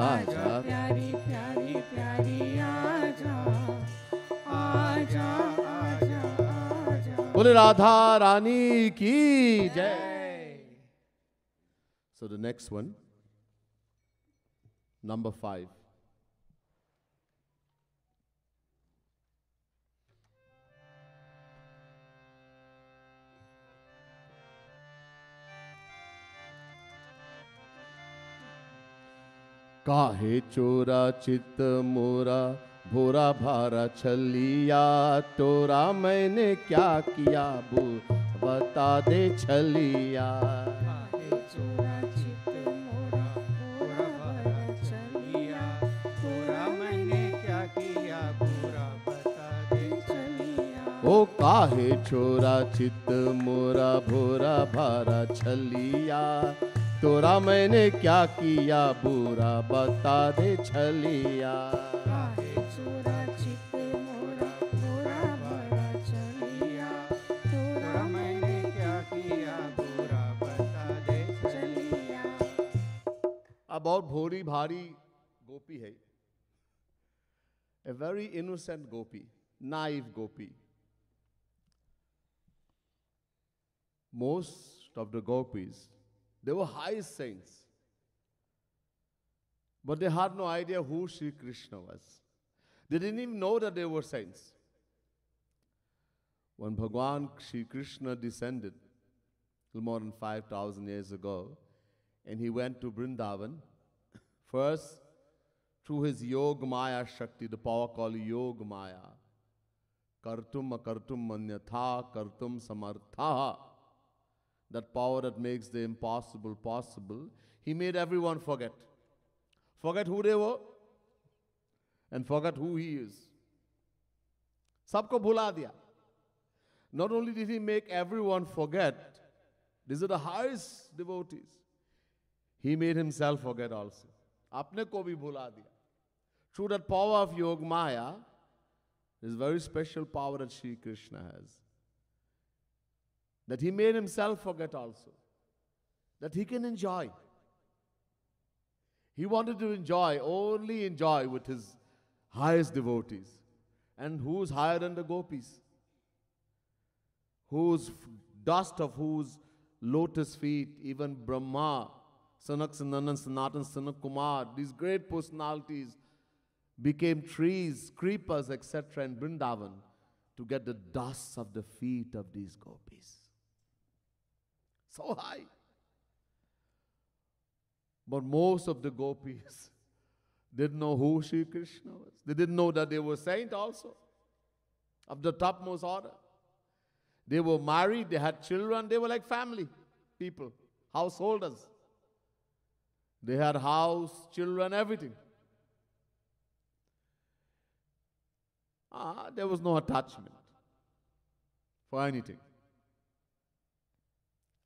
Speaker 1: आजा
Speaker 2: प्यारी प्यारी प्यारी आजा, आजा आजा आजा।
Speaker 1: बोले राधा रानी की जय. So the next one, number 5. काहे चोरा चित मोरा भोरा भारा छलिया, तोरा मैंने क्या किया बो बता दे छलिया.
Speaker 2: काहे चोरा चित मोरा पूरा भरा चलिया, पूरा मैंने क्या किया पूरा बता दे चलिया।
Speaker 1: ओ काहे चोरा चित मोरा भोरा भारा छलिया, तोरा मैंने क्या किया बुरा बता दे छलिया.
Speaker 2: काहे चोरा चित मोरा पूरा भरा चलिया, पूरा मैंने क्या किया पूरा बता दे चलिया।
Speaker 1: अब बहुत भोरी भारी गोपी है, a very innocent gopi, naive gopi. Most of the gopis, they were high saints, but they had no idea who Sri Krishna was. They didn't even know that they were saints. When Bhagwan Sri Krishna descended, little more than 5,000 years ago, and he went to Vrindavan, first through his Yog Maya Shakti, the power called Yog Maya, Kartum Akartum Manyatha Kartum Samartha, that power that makes the impossible possible, he made everyone forget. Forget who they were and forget who he is. Sabko bhula diya. Not only did he make everyone forget, these are the highest devotees, he made himself forget also. Apne ko bhi bhula diya. Through that power of Yog Maya, this very special power that Sri Krishna has, that he made himself forget also, that he can enjoy. He wanted to enjoy, only enjoy with his highest devotees. And who's higher than the gopis? Whose dust of whose lotus feet, even Brahma, Sanak Sanandan, Sanatan, Sanak Kumar, these great personalities became trees, creepers, etc. in Vrindavan to get the dust of the feet of these gopis. So high. But most of the gopis didn't know who Sri Krishna was. They didn't know that they were saints also, of the topmost order. They were married, they had children, they were like family people, householders. They had house, children, everything. There was no attachment for anything.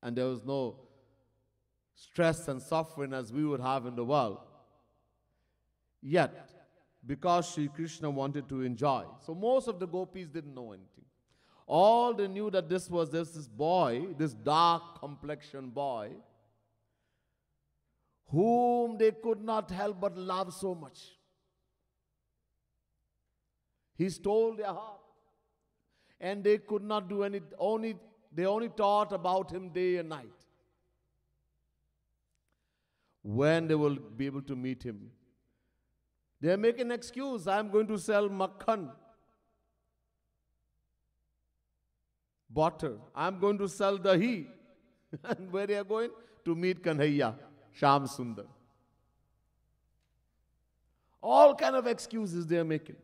Speaker 1: And there was no stress and suffering as we would have in the world. Yet, because Sri Krishna wanted to enjoy, so most of the gopis didn't know anything. All they knew that this was this boy, this dark complexion boy, whom they could not help but love so much. He stole their heart. And they could not do they only thought about him day and night. When they will be able to meet him. They are making an excuse. I am going to sell makhan, butter. I am going to sell dahi. And where they are going? To meet Kanhaiya, Shyam Sundar. All kind of excuses they are making.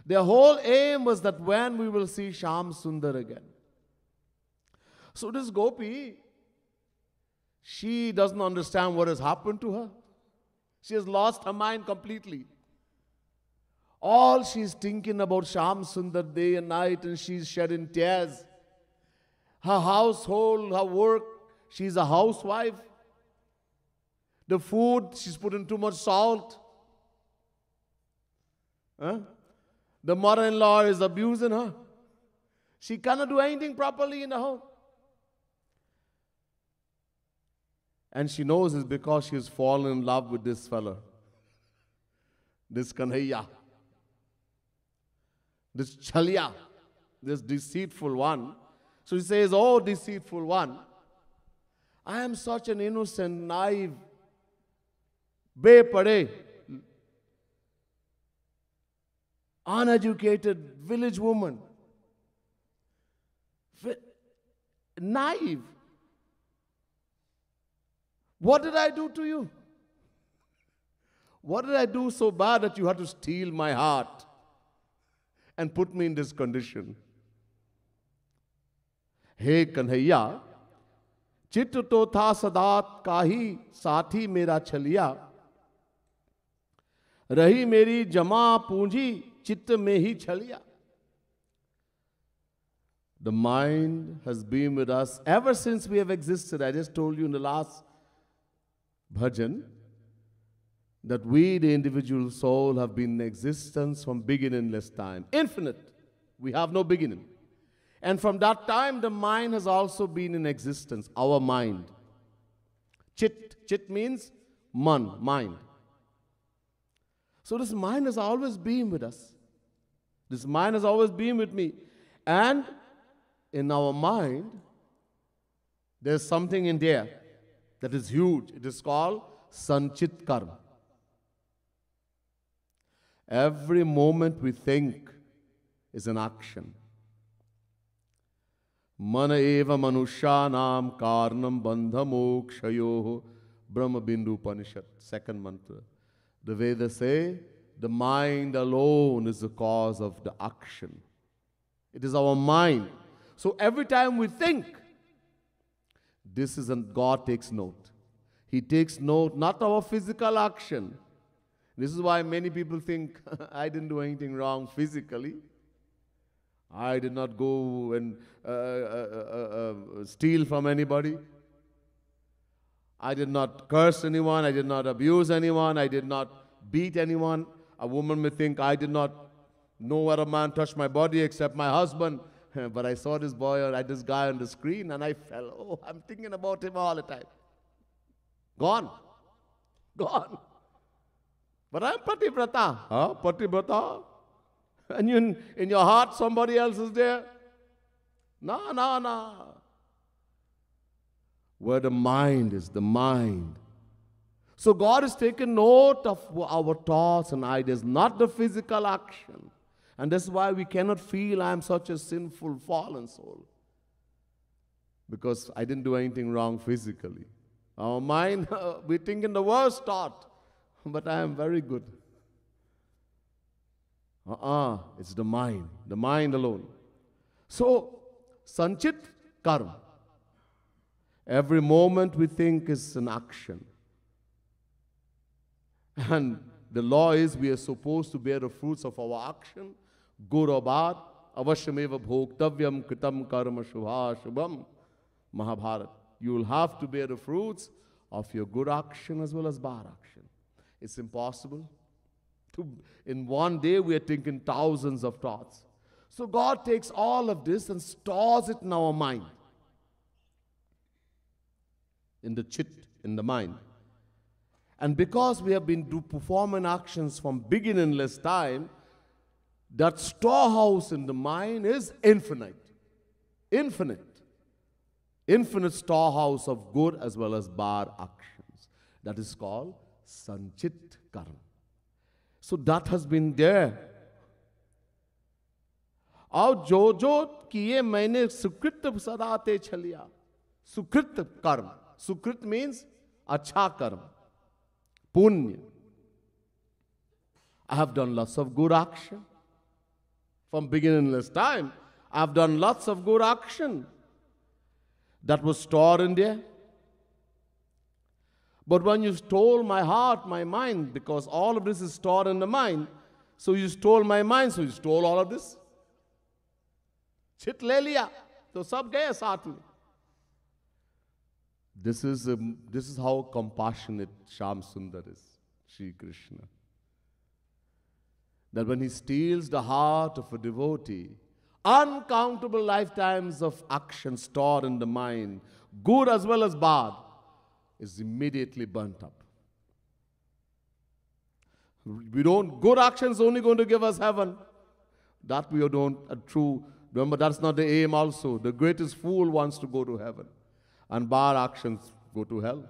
Speaker 1: Their whole aim was that when we will see Shyam Sundar again. So this Gopi, she doesn't understand what has happened to her. She has lost her mind completely. All she's thinking about Shyam Sundar day and night, and she's shedding tears. Her household, her work, she's a housewife. The food, she's putting too much salt. The mother-in-law is abusing her. She cannot do anything properly in the home. And she knows it's because she has fallen in love with this fella, this Kanhaiya, this Chalia, this deceitful one. So she says, oh, deceitful one, I am such an innocent, naive, bepade, uneducated village woman, naive. What did I do to you? What did I do so bad that you had to steal my heart and put me in this condition? Hey Kanhaiya, चित्त तो था सदात काही साथी मेरा छलिया रही मेरी जमा पूंजी चित्त में ही छलिया. The mind has been with us ever since we have existed. I just told you in the last bhajan that we, the individual soul, have been in existence from beginningless time. Infinite. We have no beginning. And from that time, the mind has also been in existence, our mind. Chit. Chit means man, mind. So this mind has always been with us. This mind has always been with me. And in our mind, there's something in there that is huge. It is called Sanchit Karma. Every moment we think is an action. Mana eva manushanam karnam bandha mokshayoh Brahma Bindu Upanishad, second mantra. The Vedas say, the mind alone is the cause of the action. It is our mind. So every time we think, this is, and God takes note. He takes note, not our physical action. This is why many people think, I didn't do anything wrong physically. I did not go and steal from anybody. I did not curse anyone. I did not abuse anyone. I did not beat anyone. A woman may think, I did not know where a man touched my body except my husband. But I saw this boy or this guy on the screen and I fell. Oh, I'm thinking about him all the time. Gone. Gone. But I'm pativrata. Huh? Pativrata. And in your heart somebody else is there. No. Where the mind is, the mind. So God has taken note of our thoughts and ideas, not the physical action. And that's why we cannot feel I am such a sinful, fallen soul. Because I didn't do anything wrong physically. Our mind, we think in the worst thought, but I am very good. It's the mind alone. So, Sanchit Karma. Every moment we think is an action. And the law is we are supposed to bear the fruits of our action, good or bad. Avashyameva bhoktavyam kritam karma shubha shubham. Mahabharata. You will have to bear the fruits of your good action as well as bad action. It's impossible. In one day we are thinking thousands of thoughts. So God takes all of this and stores it in our mind. In the chit, in the mind. And because we have been performing actions from beginningless time, that storehouse in the mind is infinite. Infinite. Infinite storehouse of good as well as bad actions. That is called Sanchit Karma. So that has been there. और जो जो किए मैंने सुकृत सदाते छलिया. Sukrita karma. Sukrit means acha karma. Punya. I have done lots of good action. From beginningless time, I have done lots of good action. That was stored in there. But when you stole my heart, my mind, because all of this is stored in the mind, so you stole my mind, so you stole all of this. Chit le liya, to sab gaya saath mein. This is how compassionate Shyam Sundar is, Sri Krishna. That when he steals the heart of a devotee, uncountable lifetimes of action stored in the mind, good as well as bad, is immediately burnt up. Good actions only going to give us heaven. That we don't, true. Remember, that's not the aim also. The greatest fool wants to go to heaven. And bad actions go to hell.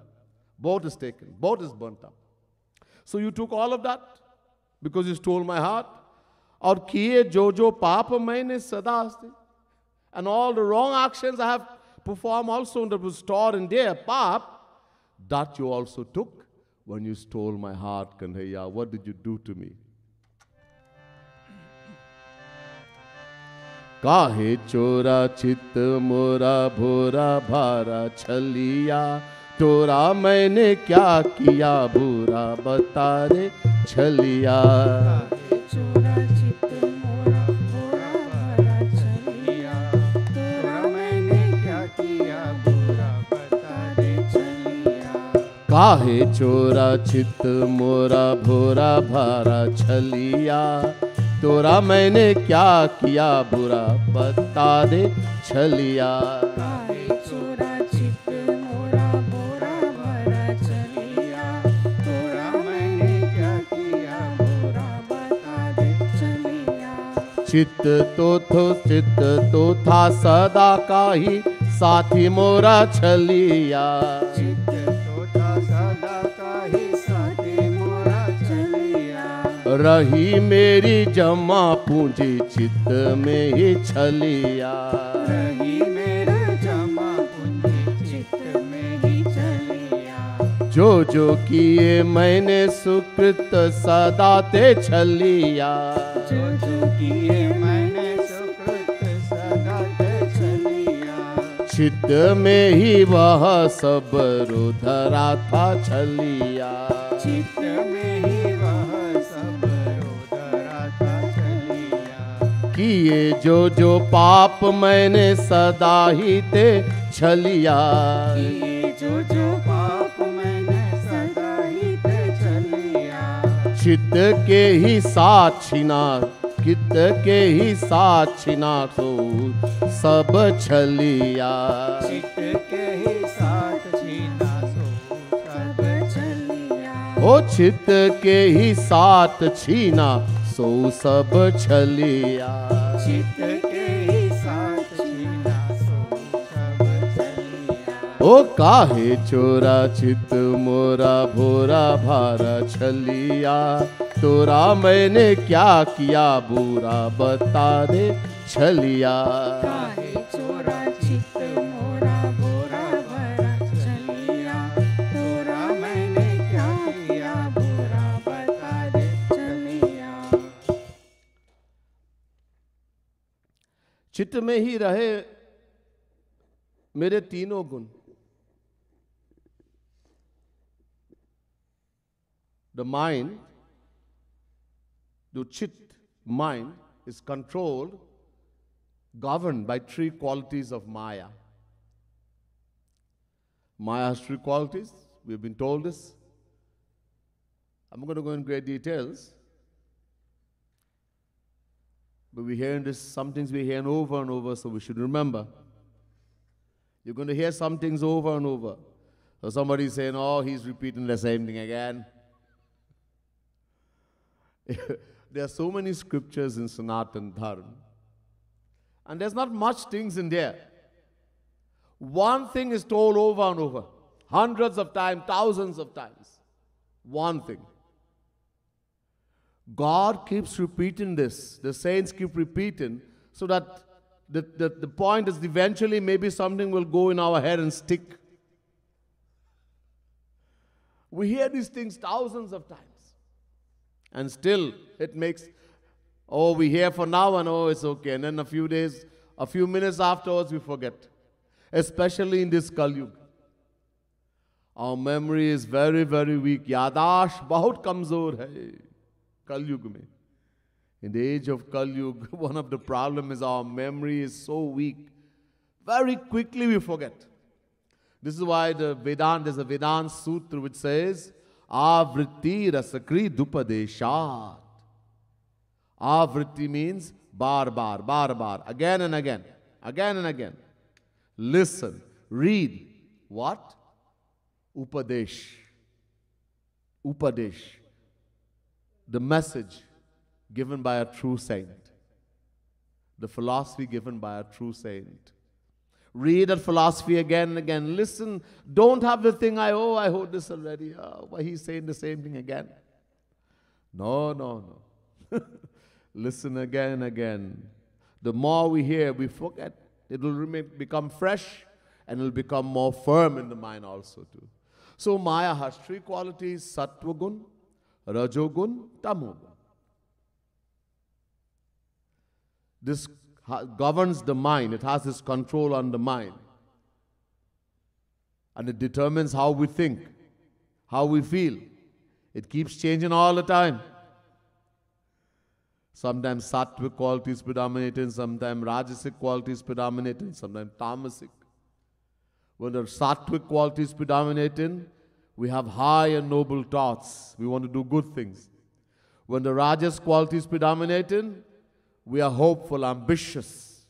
Speaker 1: Both is taken. Both is burnt up. So you took all of that because you stole my heart. और किए जो जो पाप मैंने सदा से, and all the wrong actions I have performed also that was stored in there, pap, that you also took when you stole my heart, Kanhaiya. What did you do to me? काहे चोरा चित मोरा भोरा भारा छलिया, तोरा मैंने क्या किया बुरा बता रे छलिया.
Speaker 2: चोरा चित मोरा भोरा भारा छलिया, तोरा मैंने क्या किया बुरा बता रे छलिया.
Speaker 1: काहे चोरा चित मोरा भोरा भारा छलिया, तोरा मैंने क्या किया बुरा बता दे छलिया.
Speaker 2: काहे चोरा चित मोरा भोरा भारा छलिया, तोरा मैंने क्या किया बुरा बता दे छलिया.
Speaker 1: चित्त तो था सदा का ही साथी मोरा छलिया.
Speaker 2: चित्त तो था सदा का ही साथी मोरा छलिया.
Speaker 1: रही मेरी जमा पूंजी चित्त में ही छलिया.
Speaker 2: रही मेरा जमा पूंजी चित्त में ही छलिया.
Speaker 1: जो जो किए मैंने सुकृत सदा ते छलिया.
Speaker 2: जो जो किए मैंने सुकृत सदा ते छलिया.
Speaker 1: चित्त में ही वह सब रुधरा था छलिया.
Speaker 2: चित्त में ही वह सब रोदरा था छलिया.
Speaker 1: किए जो जो पाप मैंने सदा ही ते छलिया.
Speaker 2: किए जो जो पाप मैंने सदा ही ते छलिया.
Speaker 1: चित्त के ही साथ छिना, चित्त के ही साथ छिना तो सब छलिया.
Speaker 2: चित्त के ही साथ छीना सो सब छलिया.
Speaker 1: ओ चित्त के ही साथ छीना सो सब छलिया.
Speaker 2: चित्त के ही साथ छीना सो सब छलिया.
Speaker 1: ओ काहे चोरा चित्त मोरा भोरा भारा छलिया, तोरा मैंने क्या किया बुरा बता दे छलिया.
Speaker 2: काहे चोरा चित्त मोरा भोरा भरा छलिया, तोरा मैंने क्या किया बुरा बता दे छलिया.
Speaker 1: चित्त में ही रहे मेरे तीनों गुण. The mind, the chit mind is controlled, governed by three qualities of Maya. Maya has three qualities. We have been told this. I'm not going to go in great details. But we hear this, some things we hear over and over, so we should remember. You're going to hear some things over and over. So somebody is saying, oh, he's repeating the same thing again. There are so many scriptures in Sanatan Dharma, and there's not much things in there. One thing is told over and over, hundreds of times, thousands of times. One thing. God keeps repeating this. The saints keep repeating so that the point is eventually maybe something will go in our head and stick. We hear these things thousands of times. And still it makes, oh, we hear for now and oh, it's okay. And then a few days, a few minutes afterwards we forget. Especially in this Kali Yuga. Our memory is very, very weak. Yadash bahut kamzor hai. Kali Yuga mein. In the age of Kali Yuga, one of the problems is our memory is so weak. Very quickly we forget. This is why there's a Vedanta Sutra which says, Avritti rasakri dupadeshat. Avritti means bar, again and again, again and again. Listen, read. What? Upadesh. Upadesh. The message given by a true saint. The philosophy given by a true saint. Read that philosophy again and again. Listen. Don't have the thing, I heard this already. Oh, why he's saying the same thing again? No. Listen again and again. The more we hear, we forget. It will become fresh and it will become more firm in the mind also too. So Maya has three qualities: Sattva gun, Rajogun, Tamogun. This governs the mind. It has this control on the mind. And it determines how we think, how we feel. It keeps changing all the time. Sometimes sattvic qualities predominating, sometimes rajasic qualities predominating, sometimes tamasic. When the sattvic qualities predominating, we have high and noble thoughts. We want to do good things. When the rajas qualities predominating, we are hopeful, ambitious,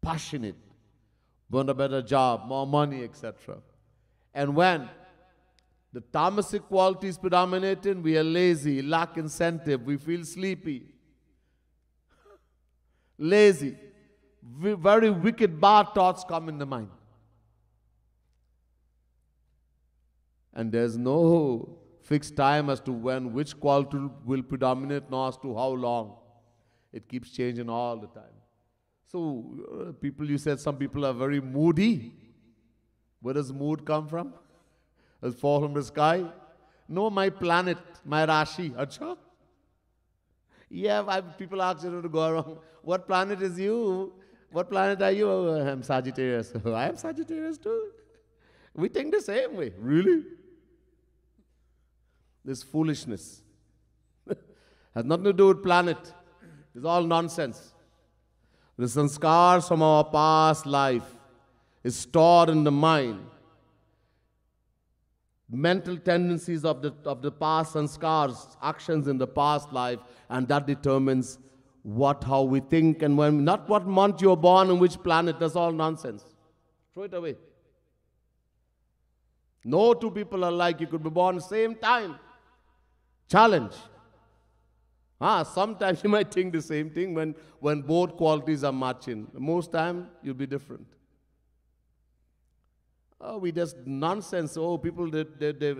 Speaker 1: passionate, want a better job, more money, etc. And when the tamasic qualities predominating, we are lazy, lack incentive, we feel sleepy, lazy, very wicked, bad thoughts come in the mind. And there's no fixed time as to when which quality will predominate, nor as to how long. It keeps changing all the time. So, you said some people are very moody. Where does mood come from? Does it fall from the sky? No, my planet, my Rashi. Acha? Yeah, people ask you to go around. What planet is you? What planet are you? Oh, I'm Sagittarius. I am Sagittarius too. We think the same way. Really? This foolishness has nothing to do with planet. It's all nonsense. The sanskars from our past life is stored in the mind. Mental tendencies of the past sanskars, actions in the past life, and that determines how we think and when, not what month you're born and which planet. That's all nonsense. Throw it away. No two people are alike. You could be born same time. Challenge. Sometimes you might think the same thing when both qualities are matching. Most time, you'll be different. Oh, we just nonsense. Oh, people,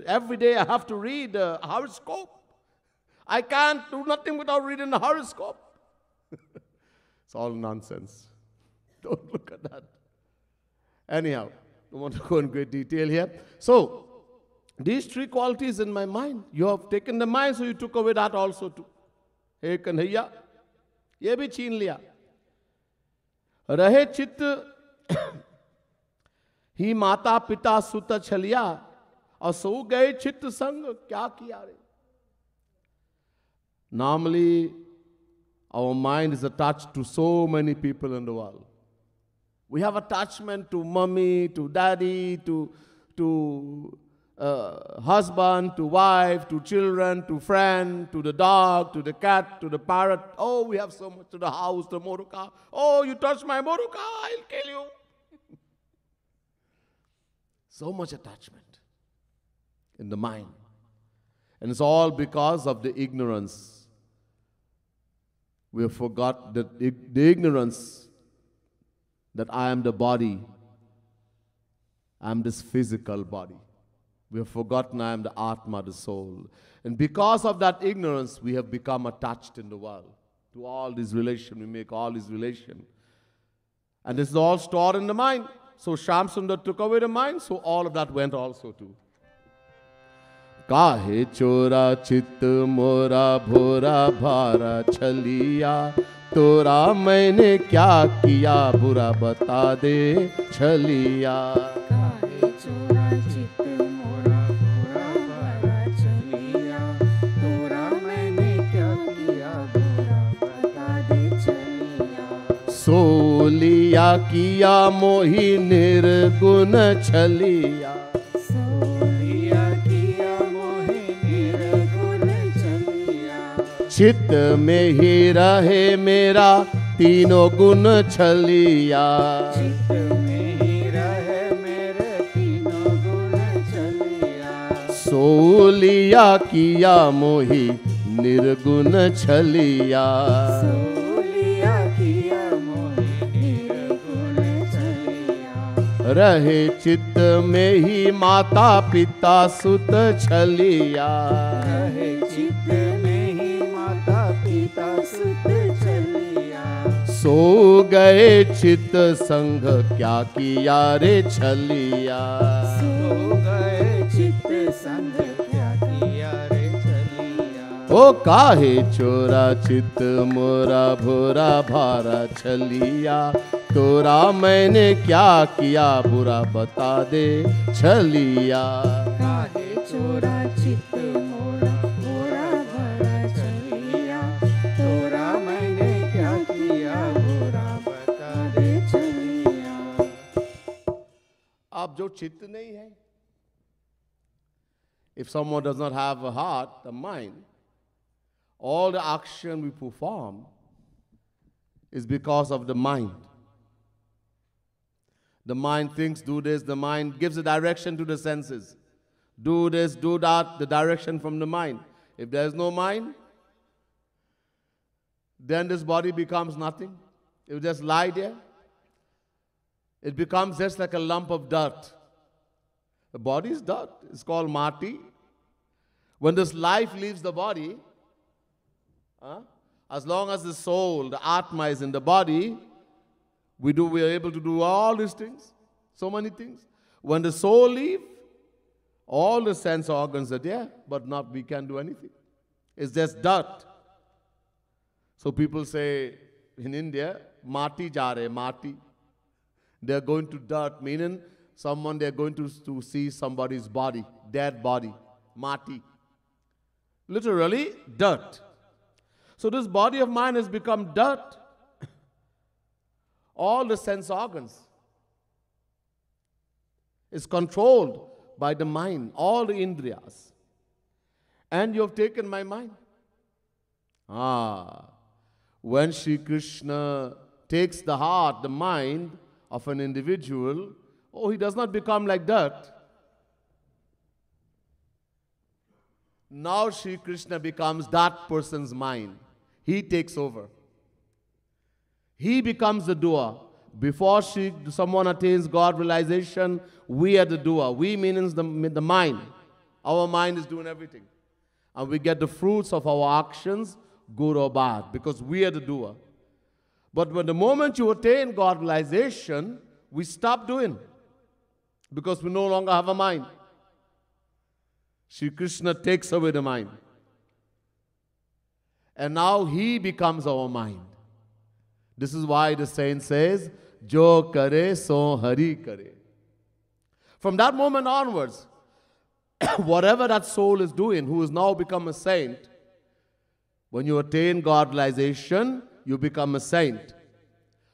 Speaker 1: every day I have to read a horoscope. I can't do nothing without reading the horoscope. It's all nonsense. Don't look at that. Anyhow, don't want to go in great detail here. So, these three qualities in my mind, you have taken the mind, so you took away that also too. हे कन्हैया, ये भी छीन लिया. रहे चित्त ही माता पिता सुत छलिया, और सो गए चित्त संग क्या किया रे. Normally, our mind is attached to so many people in the world. We have attachment to mommy, to daddy, to husband, to wife, to children, to friend, to the dog, to the cat, to the parrot. Oh, we have so much, to the house, the motor car. Oh, you touch my motor car, I'll kill you. So much attachment in the mind. And it's all because of the ignorance We have forgot the ignorance that I am the body. I am this physical body. We have forgotten I am the Atma, the soul. And because of that ignorance, we have become attached in the world to all these relations. We make all these relations. And this is all stored in the mind. So Shamsundar took away the mind, so all of that went also too. काहे चोरा चित्त मोरा भोरा भारा छलिया तोरा मैंने क्या किया बुरा बता दे छलिया
Speaker 2: काहे चोरा चित्त मोरा भोरा भारा छलिया तोरा मैंने क्या किया बुरा बता दे छलिया
Speaker 1: सोलिया किया मोही निर्गुण छलिया चित्त में ही रहे मेरा तीनों गुण छलिया
Speaker 2: चित्त में ही रहे मेरे तीनों गुण छलिया
Speaker 1: सोलिया किया मोही निर्गुण छलिया
Speaker 2: सोलिया किया मोही निर्गुण छलिया
Speaker 1: रहे चित्त में ही माता पिता सुत छलिया
Speaker 2: रहे चित्त में पिता सुत छलिया
Speaker 1: सो गए चित्त संग क्या किया रे छलिया
Speaker 2: सो गए चित्त संग क्या किया रे छलिया
Speaker 1: ओ काहे चोरा चित्त मोरा भोरा भारा छलिया तोरा मैंने क्या किया बुरा बता दे छलिया
Speaker 2: काहे चोरा चित्त मोरा भोरा भारा छलिया तोरा मैंने क्या किया बुरा बता दे छलिया
Speaker 1: अब जो चित्त नहीं है, if someone does not have a heart, a mind, all the action we perform is because of the mind. The mind thinks, do this, the mind gives a direction to the senses. Do this, do that, the direction from the mind. If there is no mind, then this body becomes nothing. It will just lie there. It becomes just like a lump of dirt. The body is dirt. It's called mati. When this life leaves the body, as long as the soul, the atma is in the body, we are able to do all these things, so many things. When the soul leaves, all the sense organs are there, but we can't do anything. It's just dirt. So people say in India, mati ja rahe, mati. They're going to dirt, meaning they're going to see somebody's body, dead body, mati. Literally, dirt. So this body of mine has become dirt. All the sense organs is controlled by the mind, all the indriyas. And you have taken my mind. When Sri Krishna takes the heart, the mind of an individual, he does not become like dirt. Now Sri Krishna becomes that person's mind. He takes over. He becomes the doer. Before someone attains God realization, we are the doer. We means the mind. Our mind is doing everything. And we get the fruits of our actions, good or bad, because we are the doer. But when the moment you attain God realization, we stop doing, because we no longer have a mind. Sri Krishna takes away the mind. And now He becomes our mind. This is why the saint says, Jo kare so hari kare. From that moment onwards, whatever that soul is doing, who has now become a saint, when you attain God realization, you become a saint.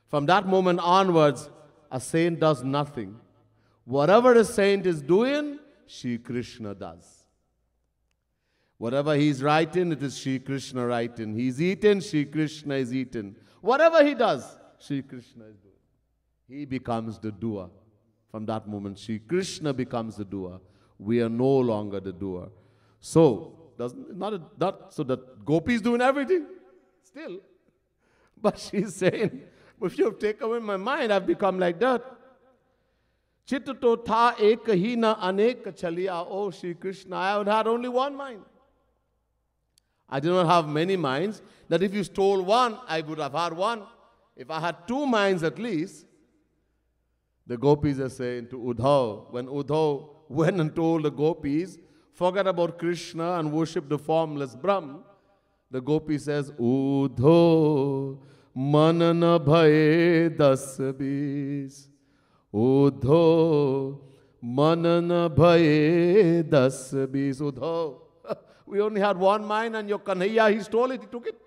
Speaker 1: From that moment onwards, a saint does nothing. Whatever a saint is doing, Sri Krishna does. Whatever he's writing, it is Sri Krishna writing. He's eating, Sri Krishna is eating. Whatever he does, Sri Krishna is doing. He becomes the doer. From that moment, Sri Krishna becomes the doer. We are no longer the doer. So, so that gopi is doing everything. Still, But she's saying, if you have taken away my mind, I've become like that. Chit to tha ek hi na anek chaliya. Oh, Shri Krishna, I have had only one mind. I do not have many minds. That if you stole one, I would have had one. If I had two minds at least. The gopis are saying to Uddhav, when Uddhav went and told the gopis, forget about Krishna and worship the formless Brahm, the gopi says, Uddhav manana bhaye das bis. Uddhav manana bhaye das bis. Uddhav, we only had one mind and your Kanhaiya, he stole it, he took it.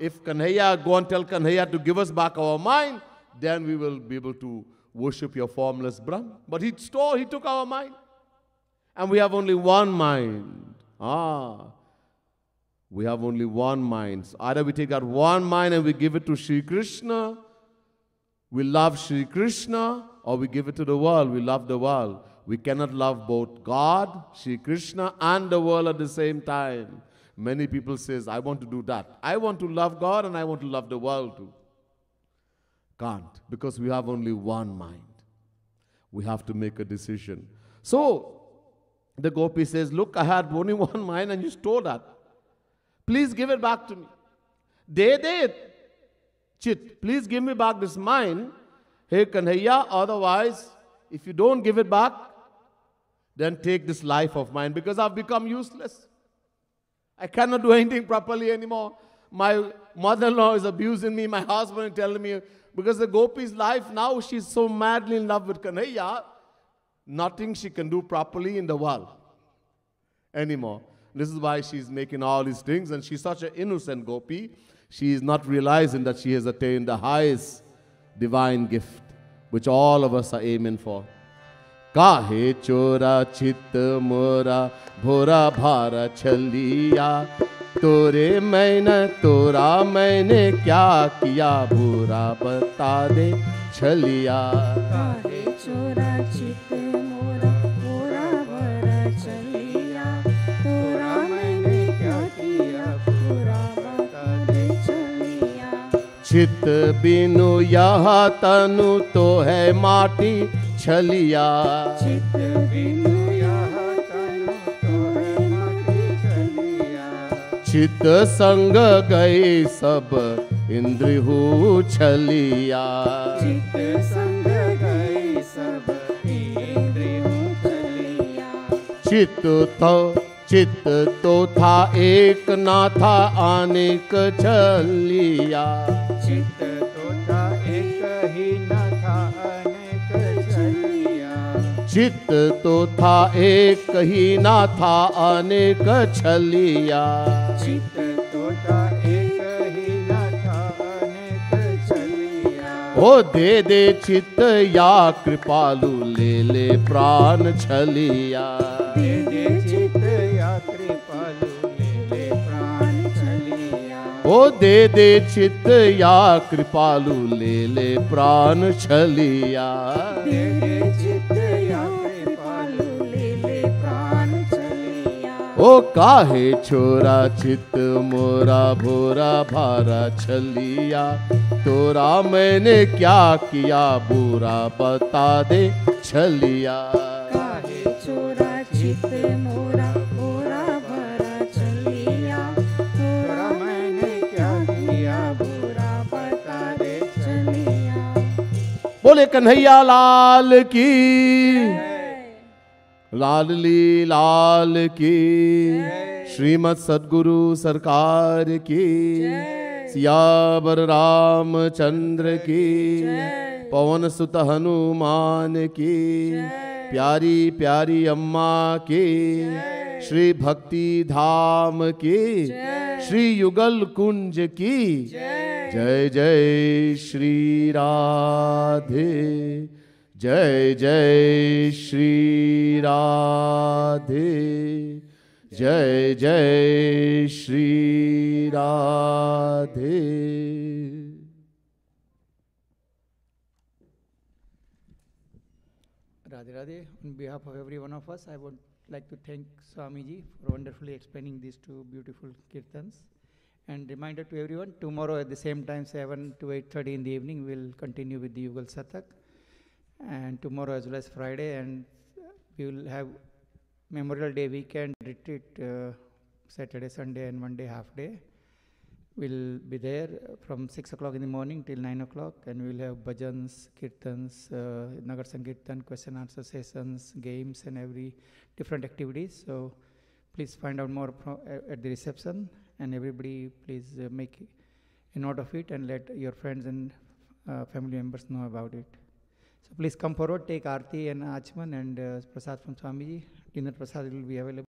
Speaker 1: If Kanhaiya, go and tell Kanhaiya to give us back our mind, then we will be able to worship your formless Brahm. But he took our mind. And we have only one mind. We have only one mind. So either we take that one mind and we give it to Shri Krishna, we love Shri Krishna, or we give it to the world, we love the world. We cannot love both God, Shri Krishna, and the world at the same time. Many people say, I want to do that. I want to love God and I want to love the world too. Can't, because we have only one mind. We have to make a decision. So, the gopi says, look, I had only one mind and you stole that. Please give it back to me. De Chit, please give me back this mind. Hey Kanhaiya, otherwise, if you don't give it back, then take this life of mine, because I've become useless. I cannot do anything properly anymore. My mother-in-law is abusing me, my husband is telling me, because the gopi's life now, she's so madly in love with Kanhaiya, nothing she can do properly in the world anymore. This is why she's making all these things, and she's such an innocent gopi. She is not realizing that she has attained the highest divine gift, which all of us are aiming for. Kahe chora chit mora bhora bhara chaliya, तोरे मैंने तोरा मैंने क्या किया, बुरा बता दे छलिया.
Speaker 2: काहे चोरा चित मोरा मोरा भरा चलिया, तोरा मैंने क्या किया, बुरा बता दे छलिया.
Speaker 1: चित बिनु यह तनु तो है माटी छलिया.
Speaker 2: चित बिनु यह तनु तो है माटी छलिया.
Speaker 1: चित संग गए सब इंद्रिहु छलिया.
Speaker 2: चित संग गए सब इंद्रिहु छलिया.
Speaker 1: चित तो था एक ना था अनेक छलिया.
Speaker 2: चित तो था एक ही न था अनेक छलिया.
Speaker 1: चित तो था एक ही ना था अनेक छलिया.
Speaker 2: चित तो था एक ही न था अनेक छलिया.
Speaker 1: ओ दे चित या कृपालु ले ले प्राण छलिया.
Speaker 2: दे चित या कृपालु ले ले प्राण छलिया.
Speaker 1: ओ दे चित या कृपालु ले ले प्राण छलिया.
Speaker 2: दे चित या कृपालु ले ले प्राण छलिया.
Speaker 1: ओ काहे छोरा चित मोरा भोरा भारा छलिया, तोरा मैंने क्या किया, बुरा बता दे छलिया.
Speaker 2: काहे चोरा चित मोरा मोरा भरा छलिया, तोरा मैंने क्या किया, बुरा बता दे छलिया.
Speaker 1: बोले कन्हैया लाल की, लाडली लाल की, श्रीमद सद्गुरु सरकार की, सियावर रामचंद्र की, पवन सुत हनुमान की, प्यारी प्यारी अम्मा की, श्री भक्ति धाम की, श्री युगल कुंज की. जय जय श्री राधे, जय जय श्री राधे, जय जय Shri Radhe.
Speaker 3: Radhe Radhe. On behalf of every one of us, I would like to thank Swamiji for wonderfully explaining these two beautiful kirtans. And reminder to everyone, tomorrow at the same time, 7 to 8:30 in the evening, we'll continue with the Yugal Satak. And tomorrow as well as Friday, and we will have Memorial Day weekend retreat, Saturday, Sunday, and one day half day. We'll be there from 6 o'clock in the morning till 9 o'clock, and we'll have bhajans, kirtans, Nagar Sankirtan, question answer sessions, games, and every different activities. So please find out more at the reception, and everybody please make a note of it and let your friends and family members know about it. So please come forward, take Aarti and Achman and Prasad from Swamiji. Dinner Prasad will be available.